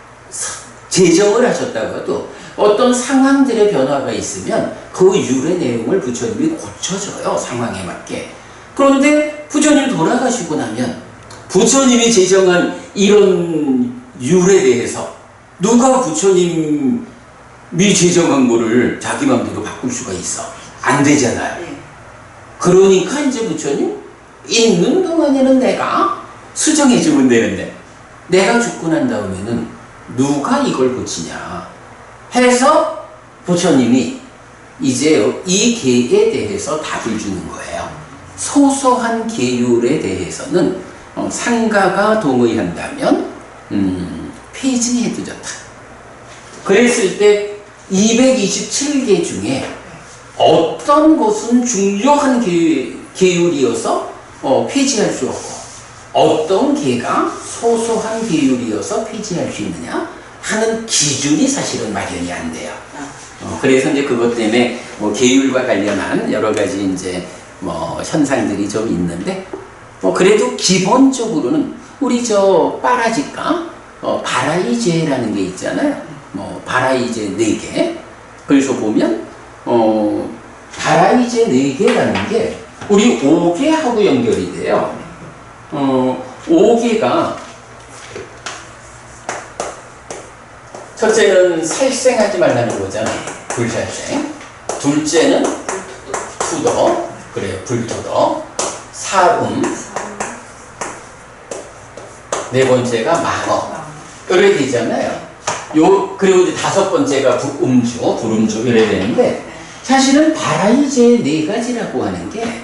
제정을 하셨다고 해도 어떤 상황들의 변화가 있으면 그 율의 내용을 부처님이 고쳐줘요. 상황에 맞게. 그런데 부처님 돌아가시고 나면 부처님이 제정한 이런 율에 대해서 누가 부처님이 제정한 거를 자기 마음대로 바꿀 수가 있어? 안 되잖아요. 그러니까 이제 부처님 있는 동안에는 내가 수정해주면 되는데 내가 죽고 난 다음에는 누가 이걸 고치냐 해서 부처님이 이제 이 계에 대해서 답을 주는 거예요. 소소한 계율에 대해서는 상가가 동의한다면 폐지해도 좋다. 그랬을 때 227개 중에 어떤 것은 중요한 계율이어서 폐지할 수 없고 어떤 계가 소소한 계율이어서 폐지할 수 있느냐 하는 기준이 사실은 마련이 안 돼요. 그래서 이제 그것 때문에 계율과 관련한 여러 가지 이제 현상들이 좀 있는데 그래도 기본적으로는 우리 빠라지까 바라이제라는 게 있잖아요. 바라이제 4개. 그래서 보면 바라이제 4개라는 게 우리 5개하고 연결이 돼요. 5개가 첫째는 살생하지 말라는 거잖아요. 불살생. 둘째는 투더, 그래요. 불투더. 사음. 네 번째가 망어. 이렇게 되잖아요. 그리고 이제 5번째가 음주, 불음주 이래야 되는데 사실은 바라이제 4가지라고 하는 게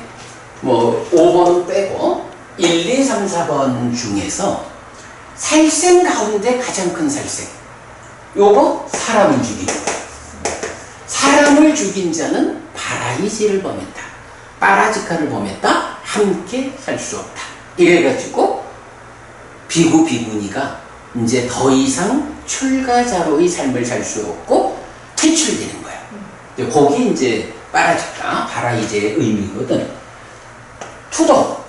5번은 빼고 1, 2, 3, 4번 중에서 살생 가운데 가장 큰 살생. 요거 사람을 죽이는 거예요. 사람을 죽인 자는 바라이제를 범했다. 빠라지카를 범했다. 함께 살 수 없다. 이래가지고 비구니가 이제 더 이상 출가자로의 삶을 살 수 없고 퇴출되는 거야. 거기 이제 빠라지카, 바라이제의 의미거든. 투도,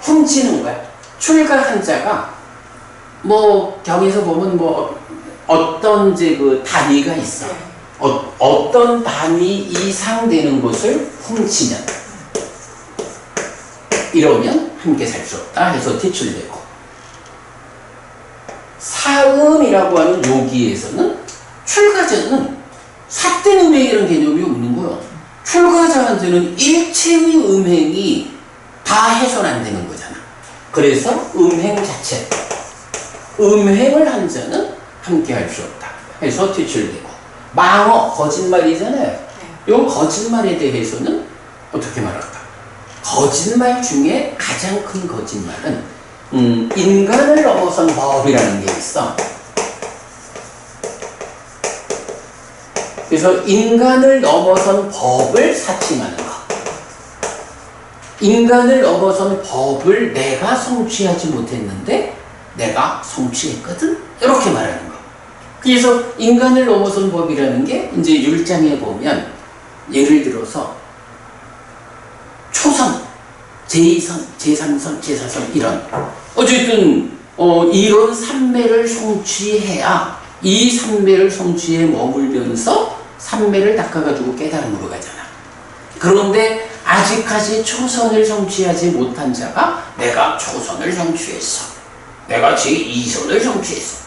훔치는 거야. 출가한 자가 경에서 보면 어떤 이제 그 단위가 있어. 어떤 단위 이상 되는 것을 훔치면 이러면 함께 살 수 없다 해서 퇴출되고 사음이라고 하는 요기에서는 출가자는 삿된 음행이라는 개념이 없는 거야. 출가자한테는 일체의 음행이 다 해선 안 되는 거잖아. 그래서 음행 자체, 음행을 한 자는 함께 할 수 없다 해서 퇴출되고 망어, 거짓말이잖아요. 이 거짓말에 대해서는 어떻게 말할까? 거짓말 중에 가장 큰 거짓말은 인간을 넘어선 법이라는 게 있어. 그래서 인간을 넘어선 법을 사칭하는 거. 인간을 넘어선 법을 내가 성취하지 못했는데 내가 성취했거든? 이렇게 말하는 거. 그래서 인간을 넘어선 법이라는 게 이제 율장에 보면 예를 들어서 초선, 제2선, 제3선, 제4선 이런 어쨌든 이런 삼매를 성취해야 이 삼매를 성취해 머물면서 삼매를 닦아가지고 깨달음으로 가잖아. 그런데 아직까지 초선을 성취하지 못한 자가 내가 초선을 성취했어, 내가 제2선을 성취했어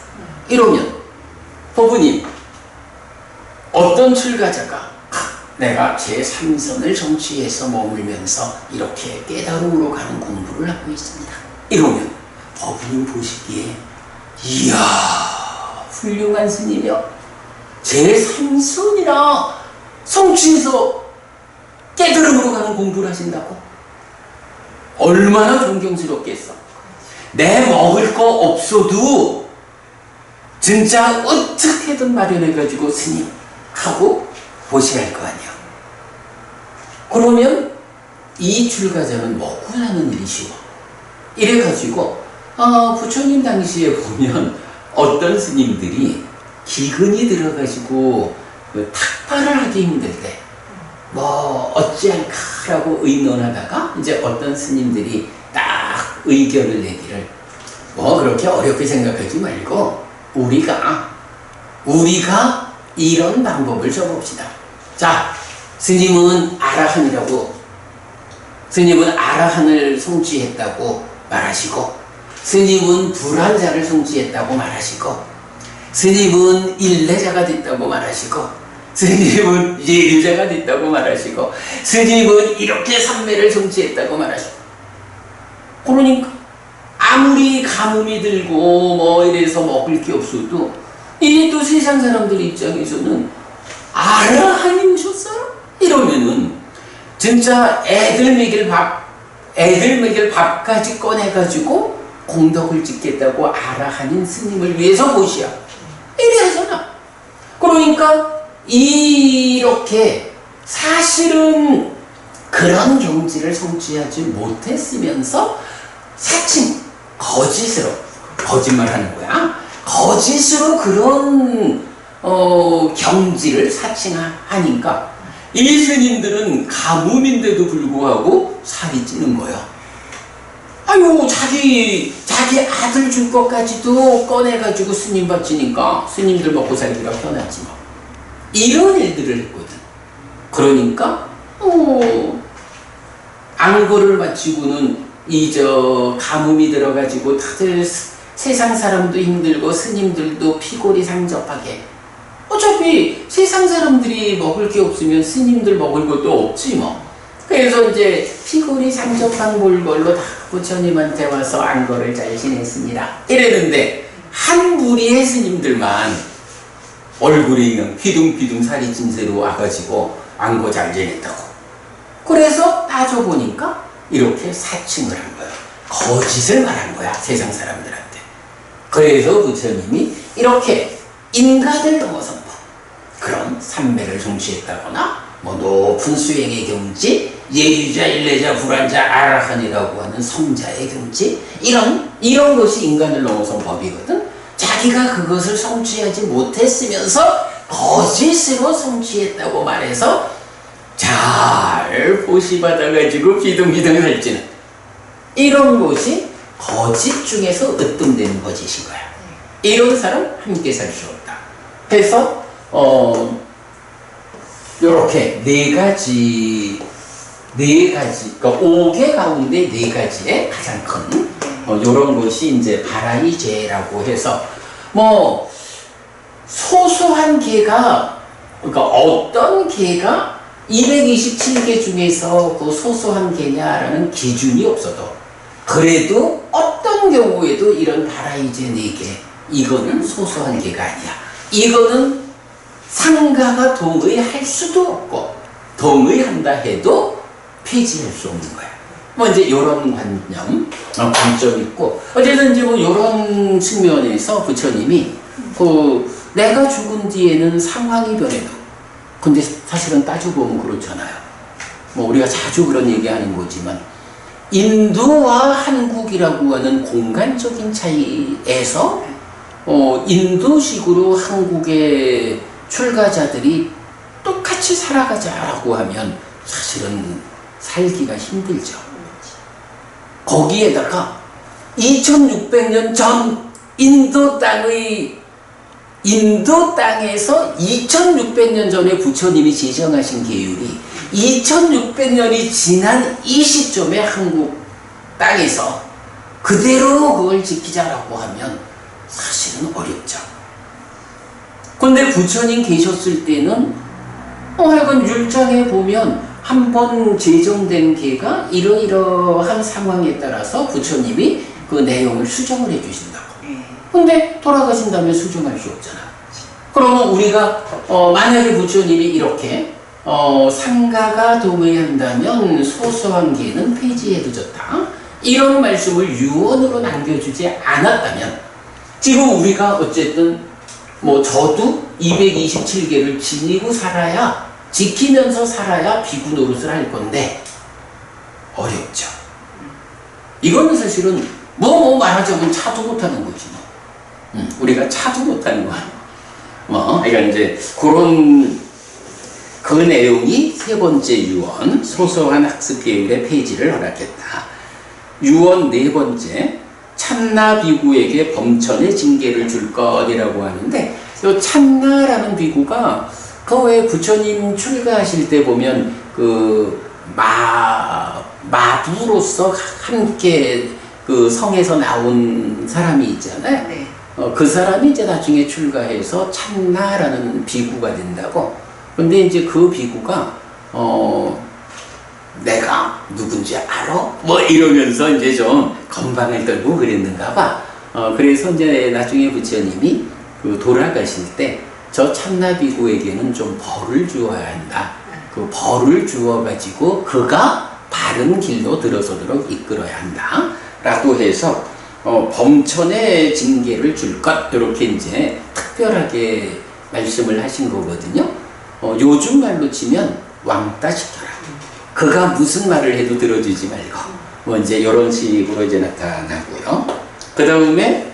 이러면 법부님, 어떤 출가자가 내가 제3선을 성취해서 머물면서 이렇게 깨달음으로 가는 공부를 하고 있습니다 이러면 법부님 보시기에 이야 훌륭한 스님이여, 제3선이나 성취해서 깨달음으로 가는 공부를 하신다고? 얼마나 존경스럽겠어. 내 먹을 거 없어도 진짜 어떻게든 마련해가지고 스님 하고 보셔야 할 거 아니야. 그러면 이 출가자는 먹고 사는 일이 쉬워. 이래가지고 부처님 당시에 보면 어떤 스님들이 기근이 들어가지고 그 탁발을 하기 힘들 때 뭐 어찌할까라고 의논하다가 이제 어떤 스님들이 딱 의견을 내기를, 뭐 그렇게 어렵게 생각하지 말고 우리가 이런 방법을 써봅시다. 자, 스님은 아라한이라고, 스님은 아라한을 성취했다고 말하시고, 스님은 불환자를 성취했다고 말하시고, 스님은 일례자가 됐다고 말하시고, 스님은 예류자가 됐다고 말하시고, 스님은 이렇게 삼매를 성취했다고 말하시고. 그러니까 아무리 가뭄이 들고 뭐 이래서 먹을 게 없어도 이게 또 세상 사람들 입장에서는 아라한이 오셨어요? 이러면은 진짜 애들 먹일 밥까지 꺼내가지고 공덕을 짓겠다고 아라한인 스님을 위해서 모시야. 이래 하잖아. 그러니까 이렇게 사실은 그런 경지를 성취하지 못했으면서 사칭, 거짓으로, 거짓말하는 거야. 거짓으로 그런 경지를 사칭하니까 이 스님들은 가뭄인데도 불구하고 살이 찌는 거야. 아유, 자기 아들 줄 것까지도 꺼내가지고 스님 바치니까 스님들 먹고 살기가 편하지 뭐. 이런 일들을 했거든. 그러니까 안거를 마치고는 가뭄이 들어가지고 다들 세상 사람도 힘들고 스님들도 피골이 상접하게. 어차피 세상 사람들이 먹을 게 없으면 스님들 먹을 것도 없지 뭐. 그래서 이제 피골이 상접한 몰골로 다 부처님한테 와서 안거를 잘 지냈습니다 이랬는데, 한 무리의 스님들만 얼굴이 그냥 휘둥휘둥 살이 찐 새로 와가지고 안거 잘 지냈다고. 그래서 따져보니까 이렇게 사칭을 한 거야. 거짓을 말한 거야, 세상 사람들한테. 그래서 부처님이 이렇게 인간을 넘어선 법, 그런 삼매를 성취했다거나 뭐 높은 수행의 경지, 예유자, 일례자, 불환자, 아라한이라고 하는 성자의 경지, 이런 것이 인간을 넘어선 법이거든. 자기가 그것을 성취하지 못했으면서 거짓으로 성취했다고 말해서 잘 보시받아가지고 비둥비둥 살찌는 이런 것이 거짓 중에서 으뜸되는 거짓인 거야. 이런 사람 함께 살 수 없다. 그래서 요렇게 네 가지, 그러니까 5개 가운데 4가지의 가장 큰 요런 것이 이제 바라이제라고 해서, 뭐 소소한 개가, 그러니까 어떤 개가 227개 중에서 그 소소한 개냐라는 기준이 없어도, 그래도 어떤 경우에도 이런 바라이제 4개, 이거는 소소한 개가 아니야. 이거는 상가가 동의할 수도 없고, 동의한다 해도 폐지할 수 없는 거야. 뭐 이제 요런 관점이 있고, 어쨌든 이제 뭐 요런 측면에서 부처님이 내가 죽은 뒤에는 상황이 변해도, 근데 사실은 따져보면 그렇잖아요. 뭐 우리가 자주 그런 얘기하는 거지만, 인도와 한국이라고 하는 공간적인 차이에서 인도식으로 한국의 출가자들이 똑같이 살아가자라고 하면 사실은 살기가 힘들죠. 거기에다가 2600년 전 인도 땅에서 2600년 전에 부처님이 제정하신 계율이 2600년이 지난 이 시점에 한국 땅에서 그대로 그걸 지키자라고 하면 사실은 어렵죠. 근데 부처님 계셨을 때는 하여간 율장에 보면 한 번 제정된 계가 이러이러한 상황에 따라서 부처님이 그 내용을 수정을 해주신다고. 근데 돌아가신다면 수정할 수 없잖아. 그러면 우리가 만약에 부처님이 이렇게 상가가 도외한다면 소소한 계는 폐지해도 좋다, 이런 말씀을 유언으로 남겨주지 않았다면 지금 우리가 어쨌든 저도 227개를 지키면서 살아야 비구 노릇을 할 건데 어렵죠. 이거는 사실은 말하자면 차도 못하는 거지. 우리가 차도 못하는 거야. 그러니까 이제 그 내용이 세 번째 유언, 소소한 학습 계율의 폐지를 허락했다. 유언 네 번째, 참나 비구에게 범천의 징계를 줄 것이라고 하는데, 이 참나라는 비구가 그 외에 부처님 출가하실 때 보면 그 마부로서 함께 그 성에서 나온 사람이 있잖아요. 네. 그 사람이 이제 나중에 출가해서 참나라는 비구가 된다고. 근데 이제 그 비구가 내가 누군지 알아? 이러면서 이제 좀 건방을 떨고 그랬는가 봐. 그래서 이제 나중에 부처님이 그 돌아가실 때 저 참나 비구에게는 좀 벌을 주어야 한다. 그 벌을 주어가지고 그가 바른 길로 들어서도록 이끌어야 한다. 라고 해서 범천의 징계를 줄 것, 이렇게 이제 특별하게 말씀을 하신 거거든요. 요즘 말로 치면 왕따 시켜라. 그가 무슨 말을 해도 들어주지 말고, 이제 이런 식으로 이제 나타나고요. 그 다음에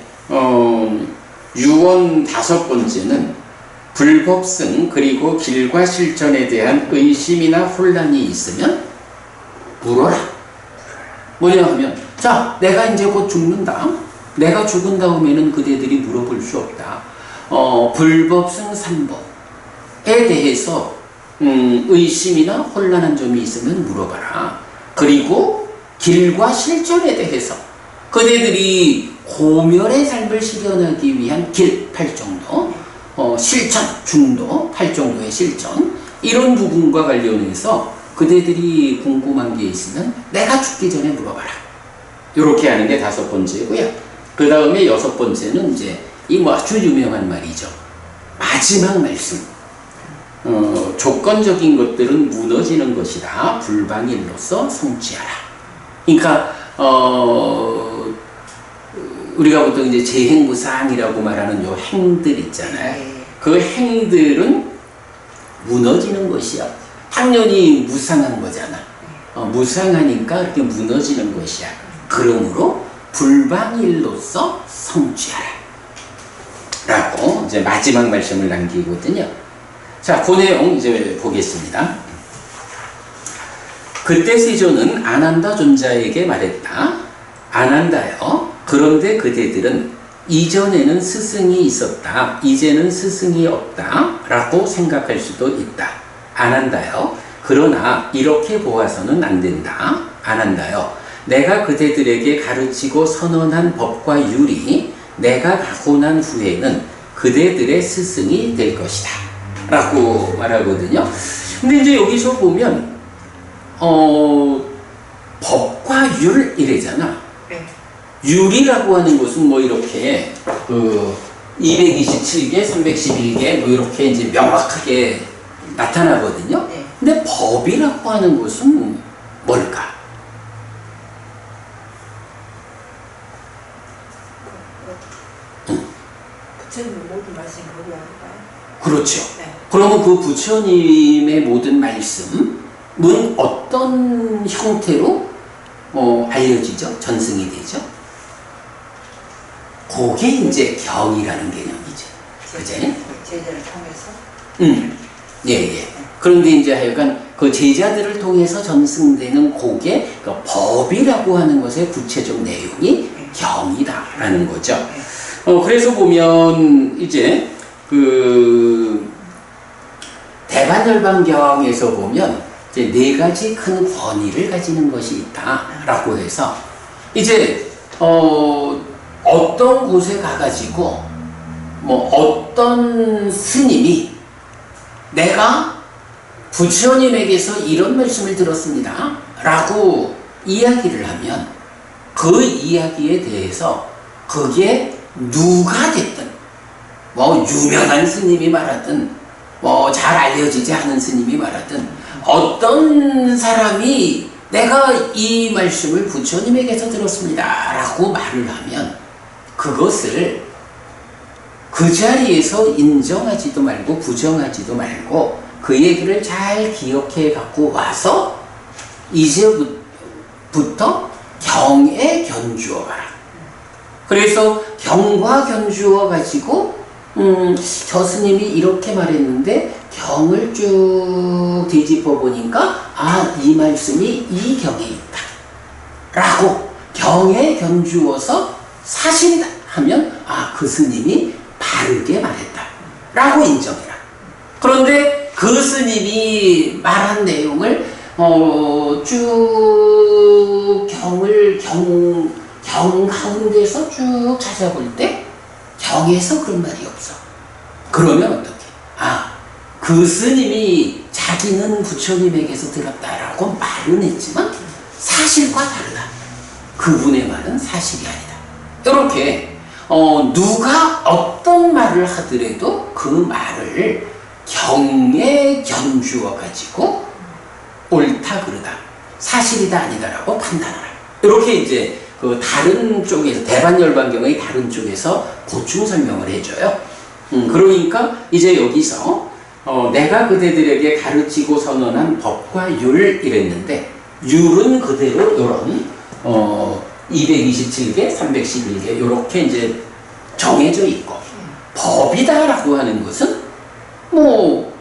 유언 다섯 번째는 불법승 그리고 길과 실천에 대한 의심이나 혼란이 있으면 물어라. 뭐냐 하면, 자, 내가 이제 곧 죽는다. 내가 죽은 다음에는 그대들이 물어볼 수 없다. 불법승 삼법에 대해서 의심이나 혼란한 점이 있으면 물어봐라. 그리고 길과 실천에 대해서 그대들이 고멸의 삶을 실현하기 위한 길 8정도, 실천, 중도, 8정도의 실천, 이런 부분과 관련해서 그대들이 궁금한 게 있으면 내가 죽기 전에 물어봐라. 이렇게 하는 게 다섯 번째고요. 그 다음에 여섯 번째는 이제 아주 유명한 말이죠. 마지막 말씀. 조건적인 것들은 무너지는 것이다. 불방일로서 성취하라. 그러니까 우리가 보통 이제 재행무상이라고 말하는 요 행들 있잖아요. 그 행들은 무너지는 것이야. 당연히 무상한 거잖아. 무상하니까 이렇게 무너지는 것이야. 그러므로 불방일로서 성취하라. 라고 이제 마지막 말씀을 남기거든요. 자, 그 내용 이제 보겠습니다. 그때 세존은 아난다 존자에게 말했다. 아난다여, 그런데 그대들은 이전에는 스승이 있었다, 이제는 스승이 없다 라고 생각할 수도 있다. 아난다여, 그러나 이렇게 보아서는 안 된다. 아난다여, 내가 그대들에게 가르치고 선언한 법과 율이 내가 가고 난 후에는 그대들의 스승이 될 것이다 라고 말하거든요. 근데 이제 여기서 보면 법과 율 이래잖아. 율이라고 하는 것은 이렇게 227개, 311개 이렇게 이제 명확하게 나타나거든요. 근데 법이라고 하는 것은 뭘까? 부처님의 모든 말씀이 법이 아닐까요? 그렇죠. 그러면 그 부처님의 모든 말씀은 어떤 형태로 알려지죠? 전승이 되죠? 그게 이제 경이라는 개념이죠. 그제? 제자를 통해서. 예. 그런데 이제 하여간 그 제자들을 통해서 전승되는 그게 그 법이라고 하는 것의 구체적 내용이 경이다라는 거죠. 그래서 보면 이제 그 대반열반경에서 보면 이제 네 가지 큰 권위를 가지는 것이 있다라고 해서 이제 어떤 곳에 가가지고 뭐 어떤 스님이 내가 부처님에게서 이런 말씀을 들었습니다 라고 이야기를 하면 그 이야기에 대해서 그게 누가 됐든 뭐 유명한 스님이 말하든 뭐 잘 알려지지 않은 스님이 말하든 어떤 사람이 내가 이 말씀을 부처님에게서 들었습니다 라고 말을 하면 그것을 그 자리에서 인정하지도 말고 부정하지도 말고 그 얘기를 잘 기억해 갖고 와서 이제부터 경에 견주어 봐라. 그래서 경과 견주어 가지고 저 스님이 이렇게 말했는데 경을 쭉 뒤집어 보니까 이 말씀이 이 경에 있다 라고 경에 견주어서 사실이다 하면 그 스님이 바르게 말했다 라고 인정해라. 그런데 그 스님이 말한 내용을 쭉 경 가운데서 쭉 찾아볼 때 경에서 그런 말이 없어. 그러면 어떡해? 그 스님이 자기는 부처님에게서 들었다라고 말은 했지만 사실과 다르다. 그분의 말은 사실이 아니다. 이렇게 누가 어떤 말을 하더라도 그 말을 경에 견주어 가지고 옳다 그르다 사실이다 아니다라고 판단하라. 이렇게 이제 그 다른 쪽에서 대반열반경의 다른 쪽에서 보충 설명을 해줘요. 그러니까 이제 여기서 내가 그대들에게 가르치고 선언한 법과 율 이랬는데 율은 그대로 이런 227개, 311개 이렇게 이제 정해져 있고 법이다라고 하는 것은 뭐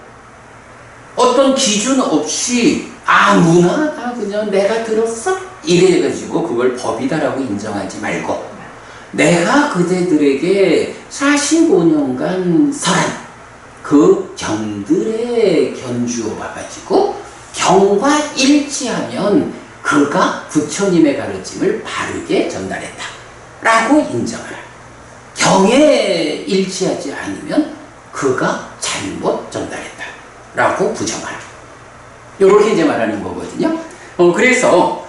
어떤 기준 없이 아무나 다 그냥 내가 들었어 이래가지고 그걸 법이다라고 인정하지 말고 내가 그대들에게 45년간 설한 그 경들에 견주어 봐가지고 경과 일치하면 그가 부처님의 가르침을 바르게 전달했다 라고 인정하라. 경에 일치하지 않으면 그가 잘못 전달했다 라고 부정하라. 이렇게 이제 말하는 거거든요. 그래서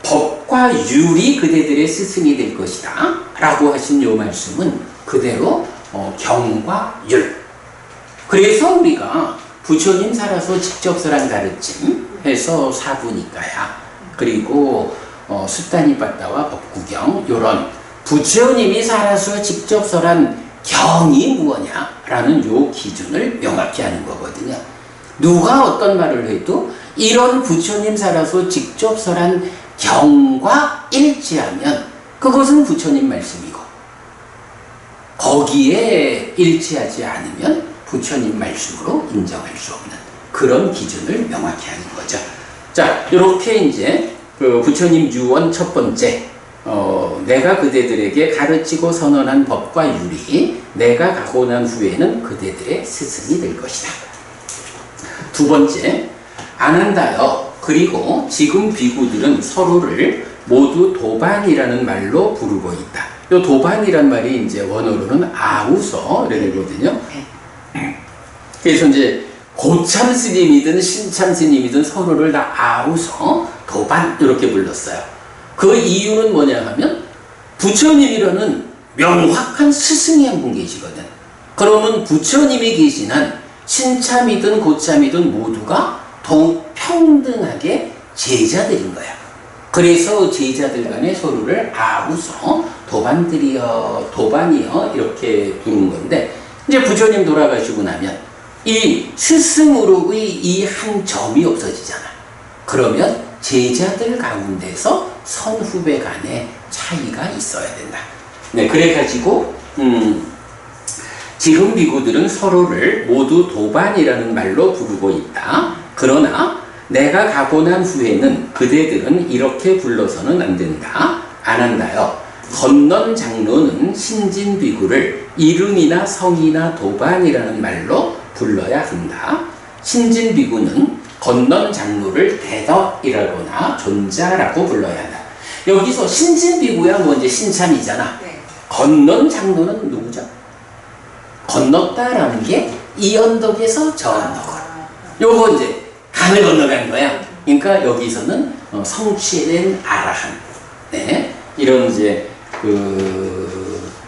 법과 율이 그대들의 스승이 될 것이다 라고 하신 요 말씀은 그대로 경과 율. 그래서 우리가 부처님 살아서 직접 설한 가르침 해서 사부니까야 그리고 숫다니빠따와 법구경 요런 부처님이 살아서 직접 설한 경이 무엇냐라는 요 기준을 명확히 하는 거거든요. 누가 어떤 말을 해도 이런 부처님 살아서 직접 설한 경과 일치하면 그것은 부처님 말씀이고 거기에 일치하지 않으면 부처님 말씀으로 인정할 수 없는 그런 기준을 명확히 하는 거죠. 자, 이렇게 이제 그 부처님 유언 첫 번째 내가 그대들에게 가르치고 선언한 법과 율이 내가 가고 난 후에는 그대들의 스승이 될 것이다. 두 번째, 안한다여 그리고 지금 비구들은 서로를 모두 도반이라는 말로 부르고 있다. 이 도반이란 말이 이제 원어로는 아우서 이러거든요. 그래서 이제 고참 스님이든 신참 스님이든 서로를 다 아우서 도반 이렇게 불렀어요. 그 이유는 뭐냐 하면 부처님이라는 명확한 스승이 한 분 계시거든. 그러면 부처님이 계신 한 신참이든 고참이든 모두가 더욱 평등하게 제자들인 거야. 그래서 제자들 간에 서로를 아우서 도반이여 이렇게 부른 건데 이제 부처님 돌아가시고 나면 이 스승으로의 이 한 점이 없어지잖아. 그러면 제자들 가운데서 선후배 간의 차이가 있어야 된다. 네, 그래가지고 지금 비구들은 서로를 모두 도반이라는 말로 부르고 있다. 그러나 내가 가고 난 후에는 그대들은 이렇게 불러서는 안 된다. 안 한다요. 건넌 장로는 신진 비구를 이름이나 성이나 도반이라는 말로 불러야 한다. 신진 비구는 건넌 장로를 대덕이라거나 존자라고 불러야 한다. 여기서 신진 비구야 뭐 이제 신참이잖아. 네. 건넌 장로는 누구죠? 건넜다라는 게 이 언덕에서 저 언덕으로. 요거 이제 강을 건너간 거야. 그러니까 여기서는 성취된 아라한. 네. 이런 이제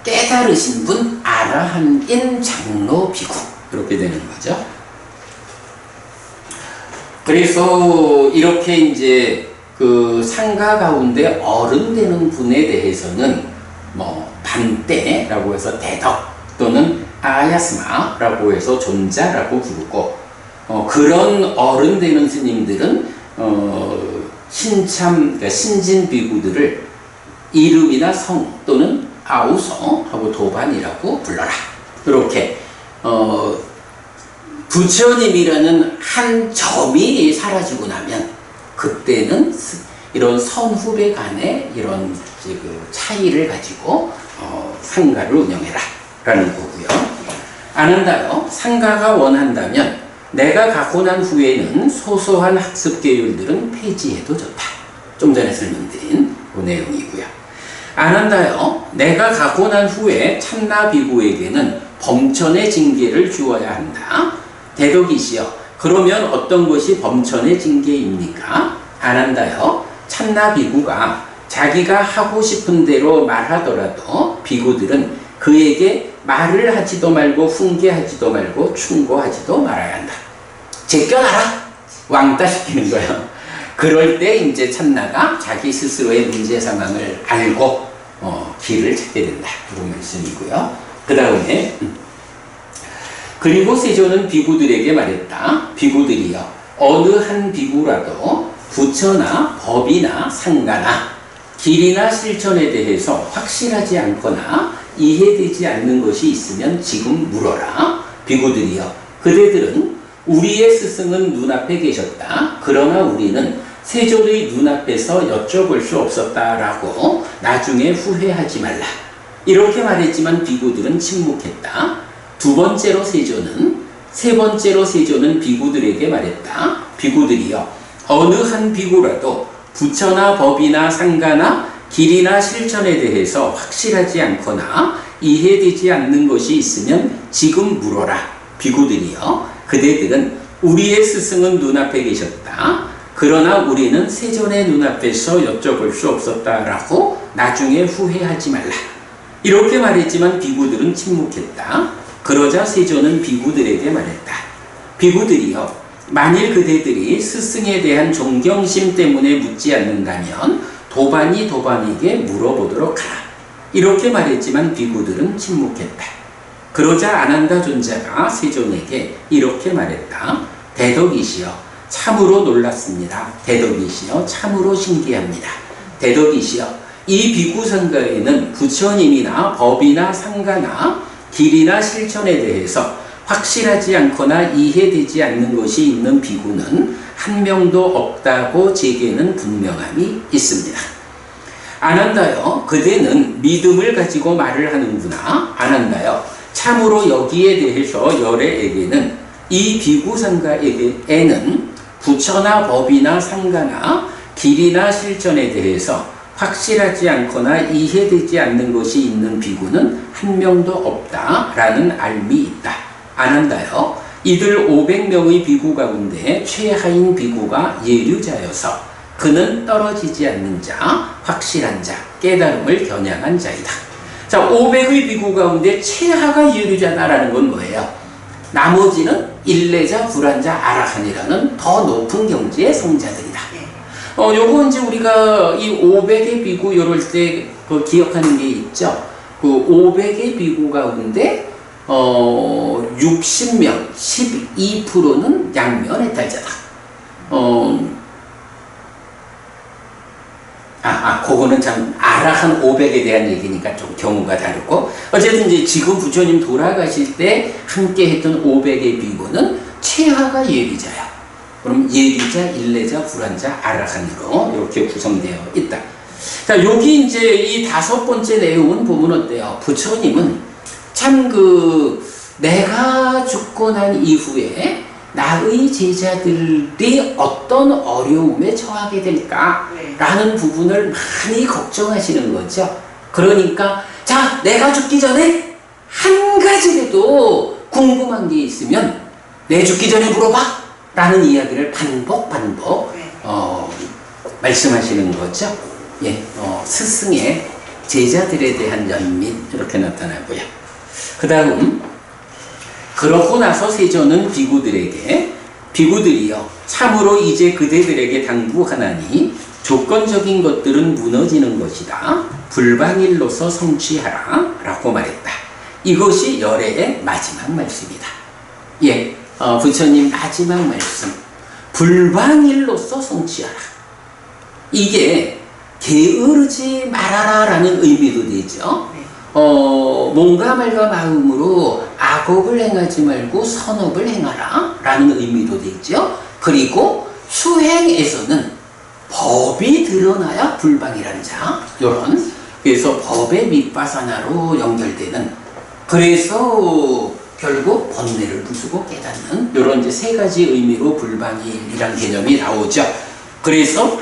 깨달으신 분 아라한인 장로 비구. 이렇게 되는 거죠. 그래서 이렇게 이제 상가 가운데 어른 되는 분에 대해서는 뭐 반대라고 해서 대덕 또는 아야스마라고 해서 존자라고 부르고 그런 어른 되는 스님들은 그러니까 신진 비구들을 이름이나 성 또는 아우성하고 도반이라고 불러라. 이렇게 부처님이라는 한 점이 사라지고 나면 그때는 이런 선후배 간의 이런 차이를 가지고 상가를 운영해라 라는 거고요. 안 한다요. 상가가 원한다면 내가 가고 난 후에는 소소한 학습 계율들은 폐지해도 좋다. 좀 전에 설명드린 그 내용이고요. 안 한다요. 내가 가고 난 후에 참나 비구에게는 범천의 징계를 주어야 한다. 대덕이시여. 그러면 어떤 것이 범천의 징계입니까? 안 한다요. 참나 비구가 자기가 하고 싶은 대로 말하더라도 비구들은 그에게 말을 하지도 말고 훈계하지도 말고 충고하지도 말아야 한다. 제껴놔라. 왕따 시키는 거예요. 그럴 때 이제 참나가 자기 스스로의 문제 상황을 알고 길을 찾게 된다. 그런 말씀이고요. 그 다음에 그리고 세조는 비구들에게 말했다. 비구들이여 어느 한 비구라도 부처나 법이나 상가나 길이나 실천에 대해서 확실하지 않거나 이해되지 않는 것이 있으면 지금 물어라. 비구들이여 그대들은 우리의 스승은 눈앞에 계셨다. 그러나 우리는 세존의 눈앞에서 여쭤볼 수 없었다라고 나중에 후회하지 말라. 이렇게 말했지만 비구들은 침묵했다. 세 번째로 세존은 비구들에게 말했다. 비구들이여 어느 한 비구라도 부처나 법이나 상가나 길이나 실천에 대해서 확실하지 않거나 이해되지 않는 것이 있으면 지금 물어라. 비구들이여 그대들은 우리의 스승은 눈앞에 계셨다. 그러나 우리는 세존의 눈앞에서 여쭤볼 수 없었다라고 나중에 후회하지 말라. 이렇게 말했지만 비구들은 침묵했다. 그러자 세존은 비구들에게 말했다. 비구들이여 만일 그대들이 스승에 대한 존경심 때문에 묻지 않는다면 도반이 도반에게 물어보도록 하라. 이렇게 말했지만 비구들은 침묵했다. 그러자 아난다 존자가 세존에게 이렇게 말했다. 대덕이시여 참으로 놀랐습니다. 대덕이시여 참으로 신기합니다. 대덕이시여 이 비구 상가에는 부처님이나 법이나 상가나 길이나 실천에 대해서 확실하지 않거나 이해되지 않는 것이 있는 비구는 한 명도 없다고 제게는 분명함이 있습니다. 아난다여 그대는 믿음을 가지고 말을 하는구나. 아난다여 참으로 여기에 대해서 열애에게는 이 비구 상가에게는 부처나 법이나 상가나 길이나 실천에 대해서 확실하지 않거나 이해되지 않는 것이 있는 비구는 한 명도 없다라는 알미 있다. 아난다여 이들 500명의 비구 가운데 최하인 비구가 예류자여서 그는 떨어지지 않는 자, 확실한 자, 깨달음을 겨냥한 자이다. 자, 500의 비구 가운데 최하가 예류자다라는 건 뭐예요? 나머지는 일레자, 불안자, 아라한이라는 더 높은 경지의 성자들이다. 요거 이제 우리가 이 500의 비구 요럴 때 기억하는 게 있죠. 그 500의 비구 가운데 60명, 12%는 양면의 달자다. 그거는 참 아라한 500에 대한 얘기니까 좀 경우가 다르고, 어쨌든 이제 지금 부처님 돌아가실 때 함께 했던 500의 비구는 최하가 예비자야. 그럼 예비자, 일례자, 불환자, 아라한으로 이렇게 구성되어 있다. 자, 여기 이제 이 5번째 내용은 보면 어때요? 부처님은 참 내가 죽고 난 이후에 나의 제자들이 어떤 어려움에 처하게 될까라는 부분을 많이 걱정하시는 거죠. 그러니까 자, 내가 죽기 전에 한 가지라도 궁금한 게 있으면 내 죽기 전에 물어봐 라는 이야기를 반복 말씀하시는 거죠. 예, 스승의 제자들에 대한 연민 이렇게 나타나고요. 그 다음 그러고 나서 세존은 비구들이여 참으로 이제 그대들에게 당부하나니 조건적인 것들은 무너지는 것이다. 불방일로서 성취하라 라고 말했다. 이것이 열애의 마지막 말씀이다. 예, 부처님 마지막 말씀 불방일로서 성취하라. 이게 게으르지 말아라 라는 의미도 되죠. 몸과 말과 마음으로 악업을 행하지 말고 선업을 행하라 라는 의미도 되죠. 그리고 수행에서는 법이 드러나야 불방이라는 자, 그래서 법의 밑바사나로 연결되는, 그래서 결국 번뇌를 부수고 깨닫는 이런 이제 3가지 의미로 불방이라는 개념이 나오죠. 그래서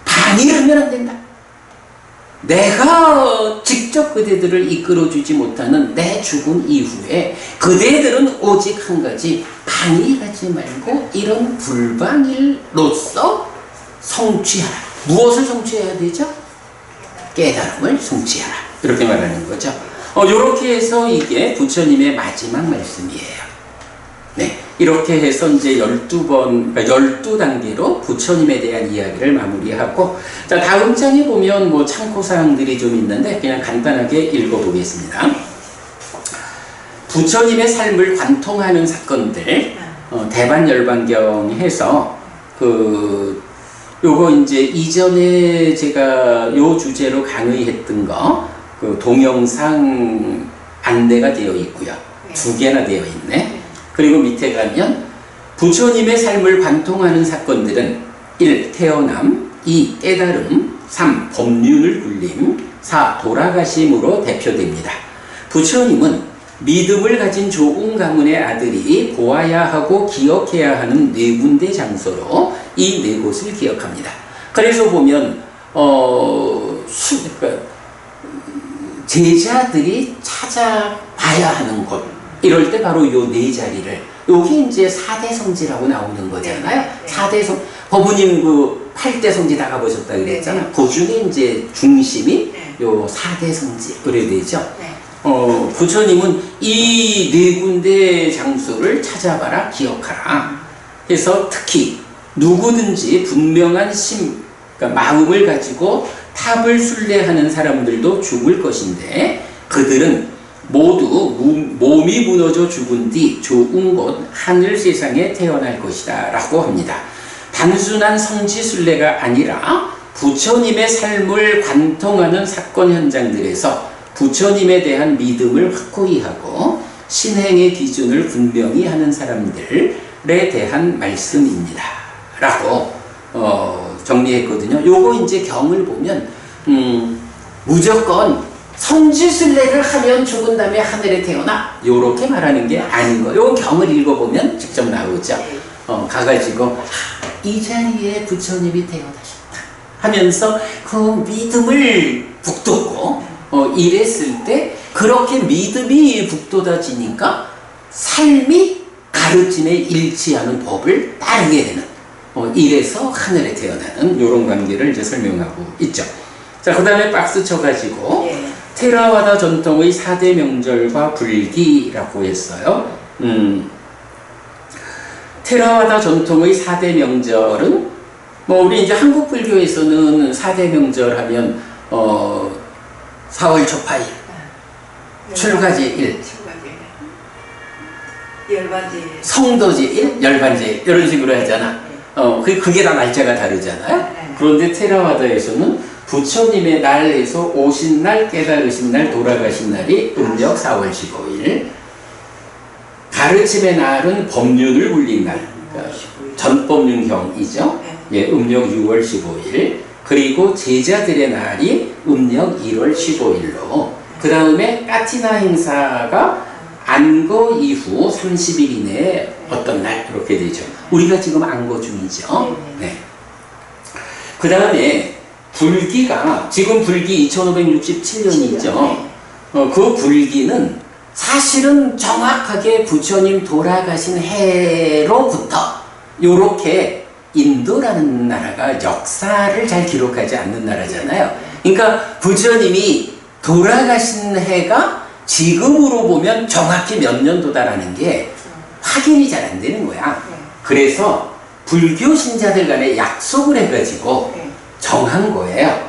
방해하면 안 된다. 내가 직접 그대들을 이끌어주지 못하는 내 죽은 이후에 그대들은 오직 한 가지, 방해하지 말고 이런 불방일로서 성취하라. 무엇을 성취해야 되죠? 깨달음을 성취하라. 이렇게 말하는 거죠. 이렇게 해서 이게 부처님의 마지막 말씀이에요. 네, 이렇게 해서 이제 12번, 그러니까 12단계로 부처님에 대한 이야기를 마무리하고, 자, 다음 장에 보면 뭐 참고사항들이 좀 있는데 그냥 간단하게 읽어보겠습니다. 부처님의 삶을 관통하는 사건들, 대반열반경 해서 요거 이제 이전에 제가 요 주제로 강의했던 거, 동영상 안내가 되어 있고요. 2개나 되어 있네. 그리고 밑에 가면 부처님의 삶을 관통하는 사건들은 1. 태어남, 2. 깨달음, 3. 법륜을 굴림, 4. 돌아가심으로 대표됩니다. 부처님은 믿음을 가진 조공 가문의 아들이 보아야 하고 기억해야 하는 4군데 장소로 이 4곳을 기억합니다. 그래서 보면 제자들이 찾아봐야 하는 곳, 이럴 때 바로 요 4자리를, 여기 이제 4대 성지라고 나오는 거잖아요. 4대 성, 법부님 8대 성지 다 가보셨다 그랬잖아. 그 중에 이제 중심이 요 4대 성지, 그래야 되죠. 부처님은 이 4군데 장소를 찾아봐라, 기억하라. 그래서 특히 누구든지 분명한 그러니까 마음을 가지고 탑을 순례하는 사람들도 죽을 것인데, 그들은 모두 몸이 무너져 죽은 뒤 좋은 곳 하늘 세상에 태어날 것이다 라고 합니다. 단순한 성지순례가 아니라 부처님의 삶을 관통하는 사건 현장들에서 부처님에 대한 믿음을 확고히 하고 신행의 기준을 분명히 하는 사람들에 대한 말씀입니다 라고 정리했거든요. 요거 이제 경을 보면 무조건 성지순례를 하면 죽은 다음에 하늘에 태어나, 요렇게 말하는 게 아닌 거예요. 요 경을 읽어보면 직접 나오죠. 가가지고 이 자리에 부처님이 태어나셨다 하면서 그 믿음을 북돋고 이랬을 때, 그렇게 믿음이 북돋아지니까 삶이 가르침에 일치하는 법을 따르게 되는, 이래서 하늘에 태어나는 요런 관계를 이제 설명하고 있죠. 자, 그 다음에 박스 쳐가지고 테라와다 전통의 4대 명절과 불기라고 했어요. 테라와다 전통의 4대 명절은 우리 이제 한국 불교에서는 4대 명절 하면 4월 초파일, 출가제일, 열반제일, 성도제일, 열반제일 이런 식으로 하잖아. 그게 다 날짜가 다르잖아요. 네. 그런데 테라와다에서는 부처님의 날에서 오신 날, 깨달으신 날, 돌아가신 날이 음력 4월 15일. 가르침의 날은 법륜을 불린 날. 그러니까 전법륜경이죠. 예, 음력 6월 15일. 그리고 제자들의 날이 음력 1월 15일로. 그 다음에 까티나 행사가 안거 이후 30일 이내에 어떤 날 이렇게 되죠. 우리가 지금 안거 중이죠. 네. 그 다음에 불기가 지금 불기 2567년이죠. 그 불기는 사실은 정확하게 부처님 돌아가신 해로부터 요렇게 인도라는 나라가 역사를 잘 기록하지 않는 나라잖아요. 그러니까 부처님이 돌아가신 해가 지금으로 보면 정확히 몇 년도다라는 게 확인이 잘 안 되는 거야. 그래서 불교 신자들 간에 약속을 해가지고 정한 거예요.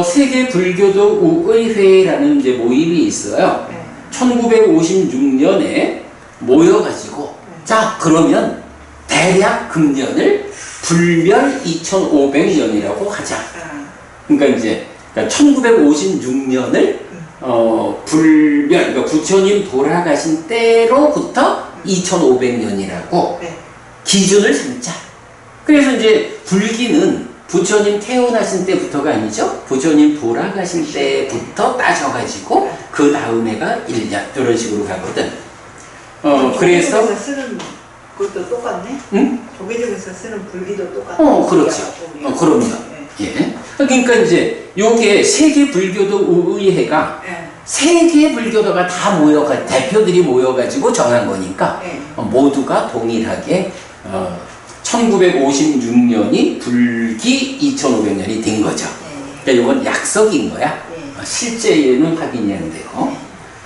세계 불교도 우의회라는 이제 모임이 있어요. 1956년에 모여가지고 자 그러면 대략 금년을 불멸 2500년이라고 하자. 그러니까 이제 1956년을 불멸, 그러니까 부처님 돌아가신 때로부터 2500년이라고 기준을 삼자. 그래서 이제 불기는 부처님 태어나신 때부터가 아니죠. 부처님 돌아가신 때부터 따져가지고 그 다음 해가 1년 이런 식으로 가거든. 그래서 조계적에서 쓰는 것도 똑같네. 응? 조계적에서 쓰는 불기도 똑같네. 그렇죠. 그럼요. 예. 그러니까 이제 요게 세계 불교도 의회가 세계 불교도가 다 모여가 대표들이 모여가지고 정한 거니까 모두가 동일하게 1956년이 불기 2500년이 된 거죠. 그러니까 이건 약속인 거야. 실제에는 확인이 안 돼요.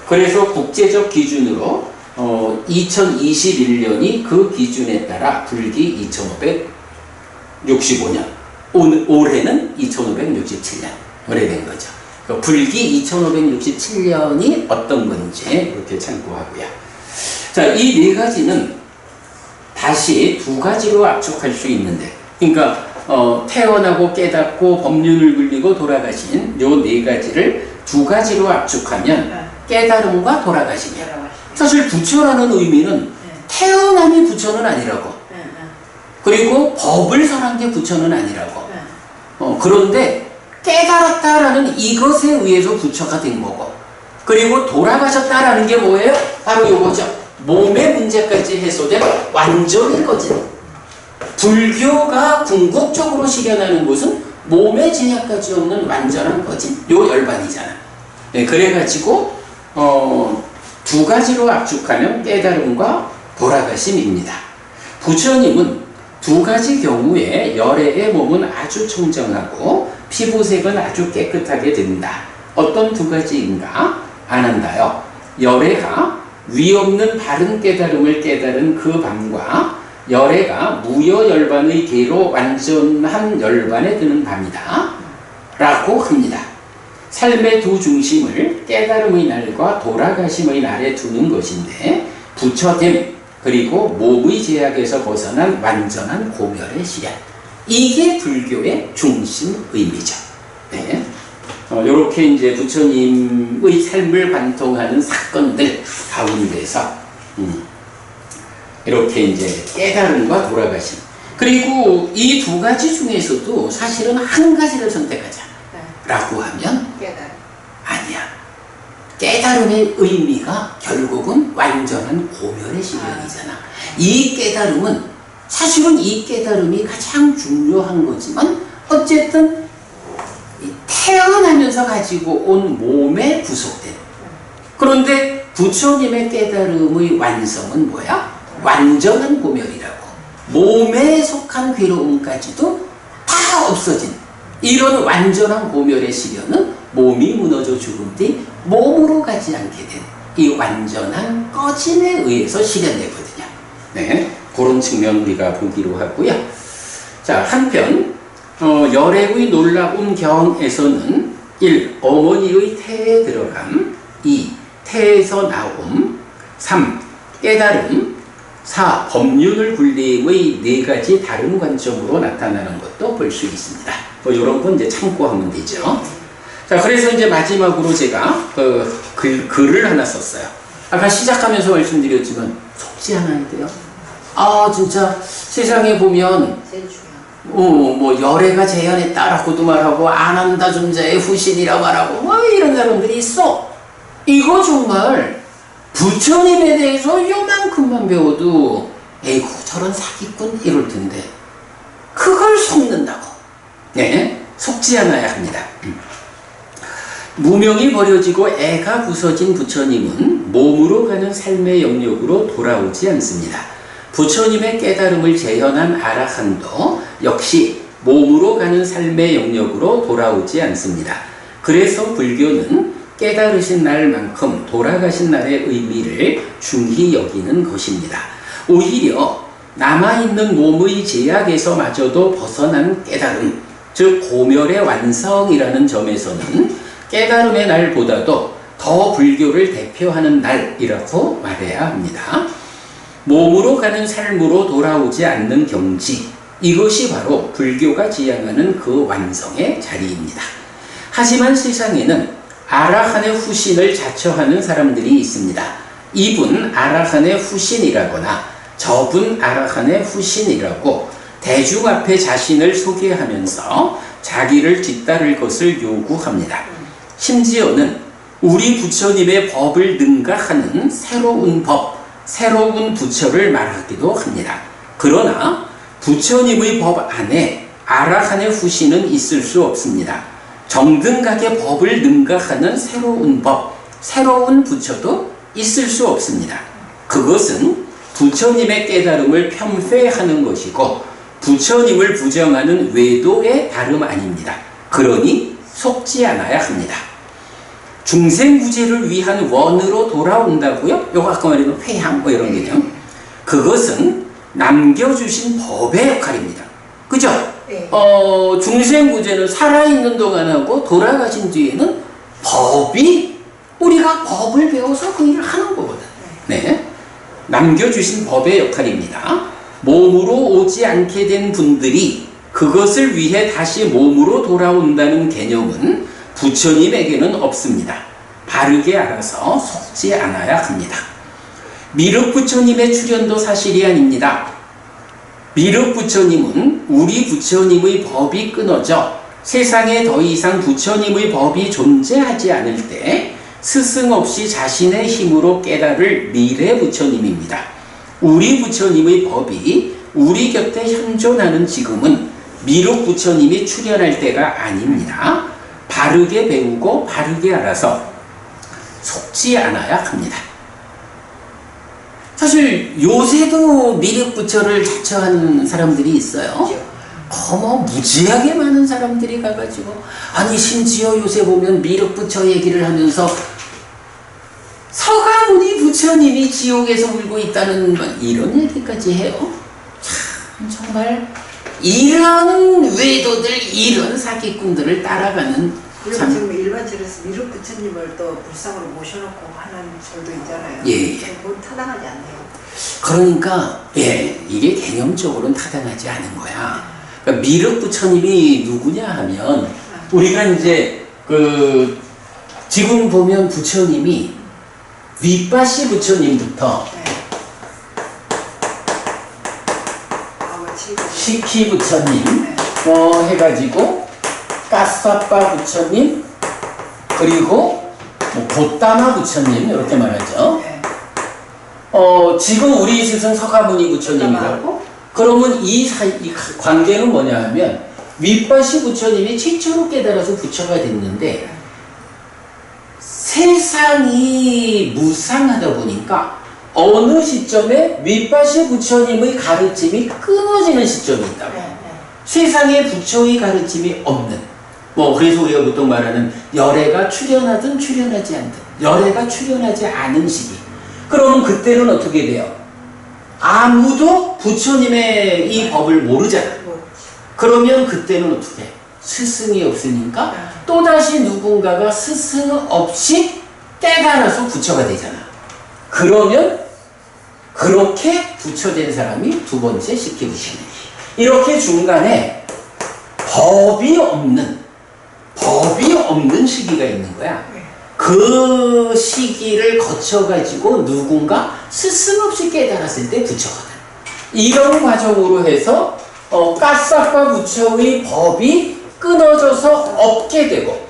그래서 국제적 기준으로 2021년이 그 기준에 따라 불기 2565년, 올해는 2567년 오래된 거죠. 그러니까 불기 2567년이 어떤 건지 이렇게 참고하고요. 자, 이 네 가지는 다시 두 가지로 압축할 수 있는데, 그러니까 태어나고 깨닫고 법륜을 굴리고 돌아가신 요 네 가지를 두 가지로 압축하면 깨달음과 돌아가심이야. 사실 부처라는 의미는 태어남이 부처는 아니라고, 그리고 법을 설한 게 부처는 아니라고. 그런데 깨달았다라는 이것에 의해서 부처가 된 거고, 그리고 돌아가셨다라는 게 뭐예요? 바로 요거죠. 몸의 문제까지 해소된 완전인 거지. 불교가 궁극적으로 실현하는 것은 몸의 제약까지 없는 완전한 거지. 요 열반이잖아. 네, 그래가지고 두 가지로 압축하면 깨달음과 돌아가심입니다. 부처님은 두 가지 경우에 열애의 몸은 아주 청정하고 피부색은 아주 깨끗하게 된다. 어떤 두 가지인가? 아난다요. 열애가 위없는 바른 깨달음을 깨달은 그 밤과 열애가 무여열반의 계로 완전한 열반에 드는 밤이다 라고 합니다. 삶의 두 중심을 깨달음의 날과 돌아가심의 날에 두는 것인데 부처됨 그리고 몸의 제약에서 벗어난 완전한 고멸의 실현, 이게 불교의 중심 의미죠. 네. 요렇게 이제 부처님의 삶을 관통하는 사건들 가운데서 이렇게 이제 깨달음과 돌아가심, 그리고 이 두 가지 중에서도 사실은 한 가지를 선택하자 라고 하면 아니야. 깨달음의 의미가 결국은 완전한 고멸의 실현이잖아. 이 깨달음은 사실은 이 깨달음이 가장 중요한 거지만 어쨌든 태어나면서 가지고 온 몸에 부속된, 그런데 부처님의 깨달음의 완성은 뭐야? 완전한 고멸이라고. 몸에 속한 괴로움까지도 다 없어진 이런 완전한 고멸의 실현은 몸이 무너져 죽은 뒤 몸으로 가지 않게 된 이 완전한 꺼짐에 의해서 실현되거든요. 네, 그런 측면 우리가 보기로 하고요. 자, 한편 열애의 놀라운 경에서는 1. 어머니의 태에 들어감, 2. 태에서 나옴, 3. 깨달음, 4. 법륜을 굴림의 네 가지 다른 관점으로 나타나는 것도 볼 수 있습니다. 뭐 이런 건 이제 참고하면 되죠. 자, 그래서 이제 마지막으로 제가 글을 하나 썼어요. 아까 시작하면서 말씀드렸지만 속지 않아야 돼요. 아, 진짜 세상에 보면 제일 중요한 뭐 열애가 재현했다라고도 말하고 안 한다 존재의 후신이라 말하고 뭐 이런 사람들이 있어. 이거 정말 부처님에 대해서 요만큼만 배워도 에이구 저런 사기꾼 이럴 텐데 그걸 속는다고. 네, 속지 않아야 합니다. 무명이 버려지고 애가 부서진 부처님은 몸으로 가는 삶의 영역으로 돌아오지 않습니다. 부처님의 깨달음을 재현한 아라한도 역시 몸으로 가는 삶의 영역으로 돌아오지 않습니다. 그래서 불교는 깨달으신 날만큼 돌아가신 날의 의미를 중히 여기는 것입니다. 오히려 남아있는 몸의 제약에서마저도 벗어난 깨달음, 즉 고멸의 완성이라는 점에서는 깨달음의 날보다도 더 불교를 대표하는 날이라고 말해야 합니다. 몸으로 가는 삶으로 돌아오지 않는 경지, 이것이 바로 불교가 지향하는 그 완성의 자리입니다. 하지만 세상에는 아라한의 후신을 자처하는 사람들이 있습니다. 이분 아라한의 후신이라거나 저분 아라한의 후신이라고 대중 앞에 자신을 소개하면서 자기를 뒤따를 것을 요구합니다. 심지어는 우리 부처님의 법을 능가하는 새로운 법, 새로운 부처를 말하기도 합니다. 그러나 부처님의 법 안에 아라한의 후신은 있을 수 없습니다. 정등각의 법을 능가하는 새로운 법, 새로운 부처도 있을 수 없습니다. 그것은 부처님의 깨달음을 폄훼하는 것이고 부처님을 부정하는 외도의 다름 아닙니다. 그러니 속지 않아야 합니다. 중생구제를 위한 원으로 돌아온다고요? 요거 아까 말했던 회향 뭐 이런 개념. 그것은 남겨주신 법의 역할입니다. 그죠? 네. 중생구제는 살아있는 동안하고 돌아가신 뒤에는 법이 우리가 법을 배워서 그 일을 하는 거거든. 네. 남겨주신 법의 역할입니다. 몸으로 오지 않게 된 분들이 그것을 위해 다시 몸으로 돌아온다는 개념은 부처님에게는 없습니다. 바르게 알아서 속지 않아야 합니다. 미륵부처님의 출현도 사실이 아닙니다. 미륵부처님은 우리 부처님의 법이 끊어져 세상에 더 이상 부처님의 법이 존재하지 않을 때 스승 없이 자신의 힘으로 깨달을 미래 부처님입니다. 우리 부처님의 법이 우리 곁에 현존하는 지금은 미륵 부처님이 출현할 때가 아닙니다. 바르게 배우고 바르게 알아서 속지 않아야 합니다. 사실 요새도 미륵 부처를 자처하는 사람들이 있어요. 무지하게 많은 사람들이 가가지고 아니 심지어 요새 보면 미륵 부처 얘기를 하면서 서가모니 부처님이 지옥에서 울고 있다는 이런 얘기까지 해요. 참 정말 이런 외도들, 이런 사기꾼들을 따라가는 그리고 지금 일반적으로 미륵 부처님을 또 불상으로 모셔놓고 하는 절도 있잖아요. 예. 그건 타당하지 않네요. 그러니까 이게 개념적으로는 타당하지 않은 거야. 그러니까 미륵 부처님이 누구냐 하면 우리가 이제 지금 보면 부처님이 윗바시 부처님부터 시키 부처님 해가지고 까사빠 부처님 그리고 고따마 부처님 이렇게 말하죠. 지금 우리 스승 서가모니 부처님이라고. 그러면 이 관계는 뭐냐 하면 윗바시 부처님이 최초로 깨달아서 부처가 됐는데 세상이 무상하다 보니까 어느 시점에 윗바시 부처님의 가르침이 끊어지는 시점이 있다고. 세상에 부처의 가르침이 없는. 그래서 우리가 보통 말하는 열애가 출현하든 출현하지 않든 열애가 출현하지 않은 시기. 그러면 그때는 어떻게 돼요? 아무도 부처님의 이 법을 모르잖아. 그러면 그때는 어떻게 해? 스승이 없으니까 또다시 누군가가 스승 없이 깨달아서 부처가 되잖아. 그러면 그렇게 부처된 사람이 두 번째 식기부처님. 이렇게 중간에 법이 없는 시기가 있는 거야. 그 시기를 거쳐가지고 누군가 스승없이 깨달았을 때 부처거든. 이런 과정으로 해서 까싹과 부처의 법이 끊어져서 없게 되고,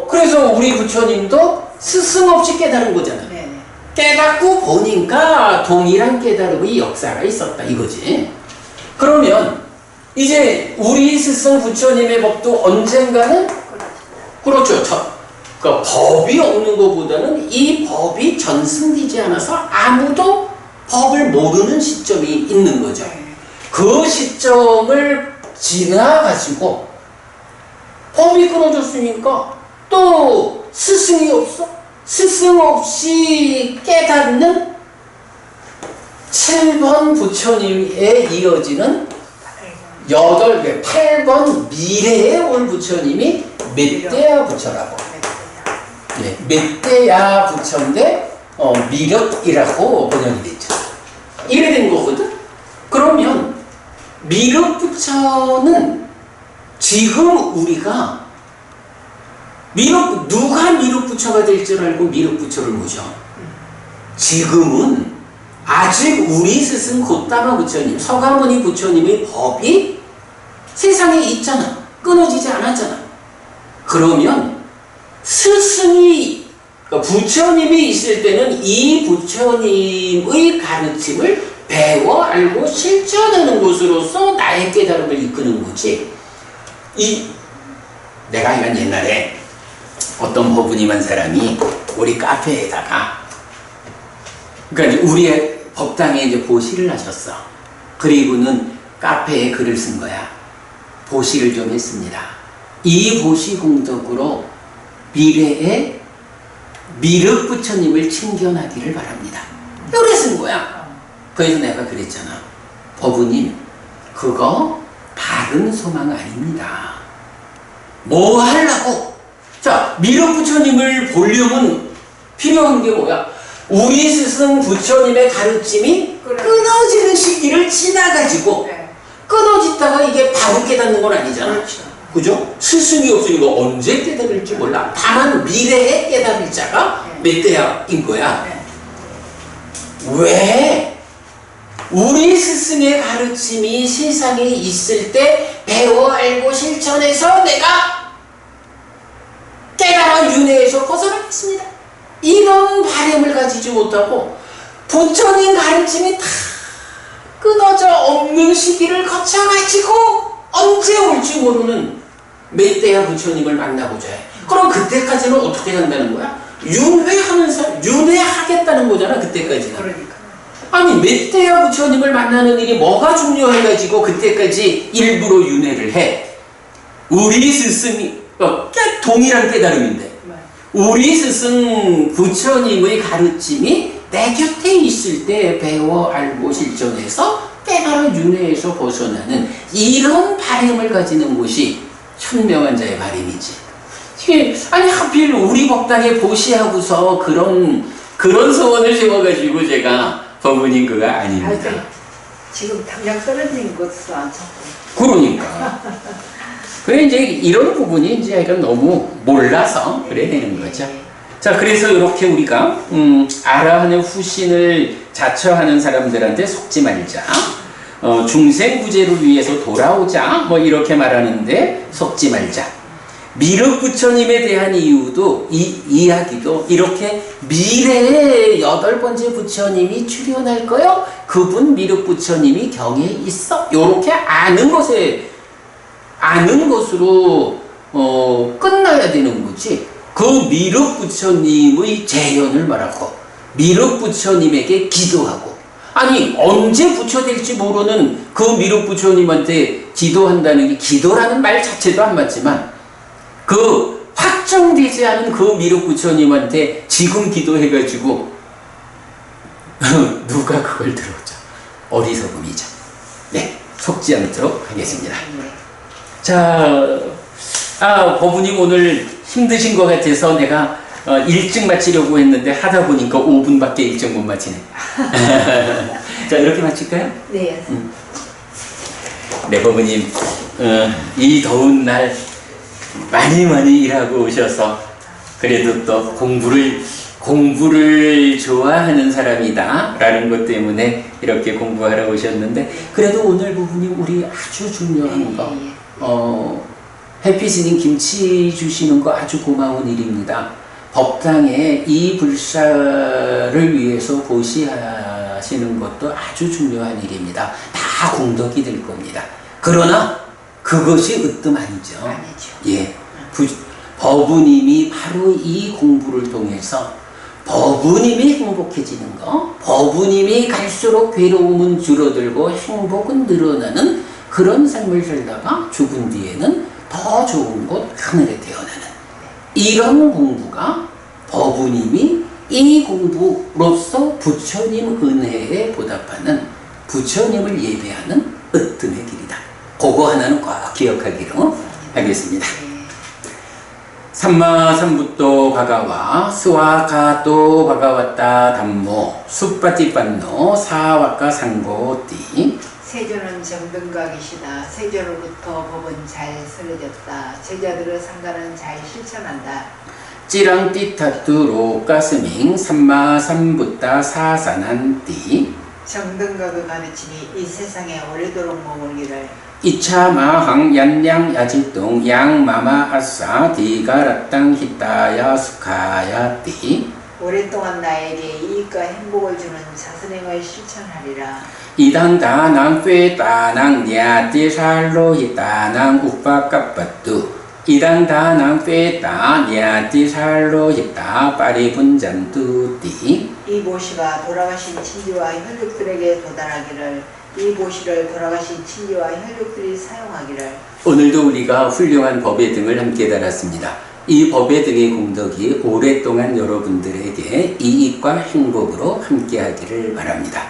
그래서 우리 부처님도 스승 없이 깨달은 거잖아. 네. 깨닫고 보니까 동일한 깨달음의 역사가 있었다 이거지. 그러면 이제 우리 스승 부처님의 법도 언젠가는 그렇죠. 그러니까 법이 없는 것보다는 이 법이 전승되지 않아서 아무도 법을 모르는 시점이 있는 거죠. 그 시점을 지나가지고 법이 끊어졌으니까 또 스승이 없어? 스승 없이 깨닫는 7번 부처님에 이어지는 8번 미래에 올 부처님이 멧대야 부처라고. 네, 멧대야 부처인데 미륵이라고 번역이 됐죠. 이래 된 거거든. 그러면 미륵 부처는 지금 우리가 누가 미륵 부처가 될 줄 알고 미륵 부처를 모셔. 지금은 아직 우리 스승 곧다마 부처님, 서가모니 부처님의 법이 세상에 있잖아. 끊어지지 않았잖아. 그러면 스승이, 그러니까 부처님이 있을 때는 이 부처님의 가르침을 배워 알고 실천하는 것으로서 나의 깨달음을 이끄는 거지. 내가 이건 옛날에 어떤 법부님 한 사람이 우리 카페에다가, 그러니까 우리의 법당에 이제 보시를 하셨어. 그리고는 카페에 글을 쓴 거야. 보시를 좀 했습니다. 이 보시 공덕으로 미래에 미륵 부처님을 친견하기를 바랍니다. 이렇게 쓴 거야. 그래서 내가 그랬잖아. 법부님, 그거 바른 소망 아닙니다. 뭐 하려고? 자, 미륵 부처님을 보려면 필요한 게 뭐야? 우리 스승 부처님의 가르침이 끊어지는 시기를 지나가지고 끊어지다가 이게 바로 깨닫는 건 아니잖아. 그죠? 스승이 없으니까 언제 깨달을지 몰라. 다만 미래에 깨달을 자가 멧대야인 거야. 왜? 우리 스승의 가르침이 세상에 있을 때 배워 알고 실천해서 내가 깨달아 윤회에서 벗어나겠습니다. 이런 바람을 가지지 못하고 부처님 가르침이 다 끊어져 없는 시기를 거쳐가지고 언제 올지 모르는 멧대야 부처님을 만나보자 해. 그럼 그때까지는 어떻게 한다는 거야? 윤회하는 사람, 윤회하겠다는 거잖아. 그때까지는. 그러니까. 아니 멧대야 부처님을 만나는 일이 뭐가 중요해가지고 그때까지 일부러 윤회를 해. 우리 스승이 동일한 깨달음인데 우리 스승 부처님의 가르침이 내 곁에 있을 때 배워 알고 실천해서 깨달아 윤회에서 벗어나는 이런 바람을 가지는 것이 현명한 자의 바람이지. 이게 아니 하필 우리 법당에 보시하고서 그런 소원을 세워가지고 제가 법문인 그가 아닙니다. 지금 당장 떨어진 것도 않잖고. 그러니까. 그래 이제 이런 부분이 이제 약간 너무 몰라서 그래 되는 거죠. 자, 그래서 이렇게 우리가 아라한의 후신을 자처하는 사람들한테 속지 말자. 중생구제를 위해서 돌아오자. 뭐 이렇게 말하는데 속지 말자. 미륵 부처님에 대한 이야기도 이렇게 미래에 8번째 부처님이 출현할 거요. 그분 미륵 부처님이 경에 있어. 요렇게 아는 것으로 끝나야 되는 거지. 그 미륵 부처님의 재현을 말하고 미륵 부처님에게 기도하고 아니 언제 부처 될지 모르는 그 미륵 부처님한테 기도한다는 게 기도라는 말 자체도 안 맞지만 그 확정되지 않은 그 미륵 부처님한테 지금 기도해가지고 누가 그걸 들어오죠? 어리석음이죠. 네, 속지 않도록 하겠습니다. 자, 법부님 오늘 힘드신 것 같아서 내가 일찍 마치려고 했는데 하다 보니까 5분밖에 일찍 못 마치네. 자, 이렇게 마칠까요? 네. 네, 부모님, 이 더운 날 많이 일하고 오셔서 그래도 또 공부를 좋아하는 사람이다 라는 것 때문에 이렇게 공부하러 오셨는데, 그래도 오늘 부모님 우리 아주 중요한 거, 햇빛이님 김치 주시는 거 아주 고마운 일입니다. 법당에 이 불사를 위해서 보시하시는 것도 아주 중요한 일입니다. 다 공덕이 될 겁니다. 그러나 그것이 으뜸 아니죠. 아니죠. 예, 법부님이 바로 이 공부를 통해서 법부님이 행복해지는 거, 법부님이 갈수록 괴로움은 줄어들고 행복은 늘어나는 그런 삶을 살다가 죽은 뒤에는 더 좋은 곳 하늘에 태어나는 이런 공부가 법부님이 이 공부로서 부처님 은혜에 보답하는 부처님을 예배하는 으뜸의 길이다. 그거 하나는 꼭 기억하기로 하겠습니다. 삼마삼부토 바가와 스와가토 바가와타 담모 수파티판노 사와카 상고띠. 세조는 정등각이시다. 세조로부터 법은 잘 쓰러졌다. 제자들의 상가는 잘 실천한다. 찌랑띠타뚜로 가스밍 삼마삼부타 사산한띠. 정등각의 가르침이 이 세상에 오래도록 머물기를. 이차마항 얀양 야지동 양마마 아싸 디가라땅 히타야 수카야띠. 오랫동안 나에게 이익과 행복을 주는 자선행을 실천하리라. 이당다낭 꾀다낭 냐띠살로 히타낭 우파까빠뚜. 이당다낭 꾀다 냐띠살로 히타 파리분잔뚜띠. 이 모시가 돌아가신 친지와 혈육들에게 도달하기를. 이 모시를 돌아가신 친지와 혈육들이 사용하기를. 오늘도 우리가 훌륭한 법의 등을 함께 달았습니다. 이 법의 등의 공덕이 오랫동안 여러분들에게 이익과 행복으로 함께 하기를 바랍니다.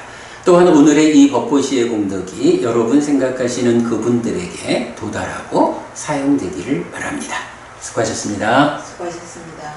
또한 오늘의 이 법보시의 공덕이 여러분 생각하시는 그분들에게 도달하고 사용되기를 바랍니다. 수고하셨습니다. 수고하셨습니다.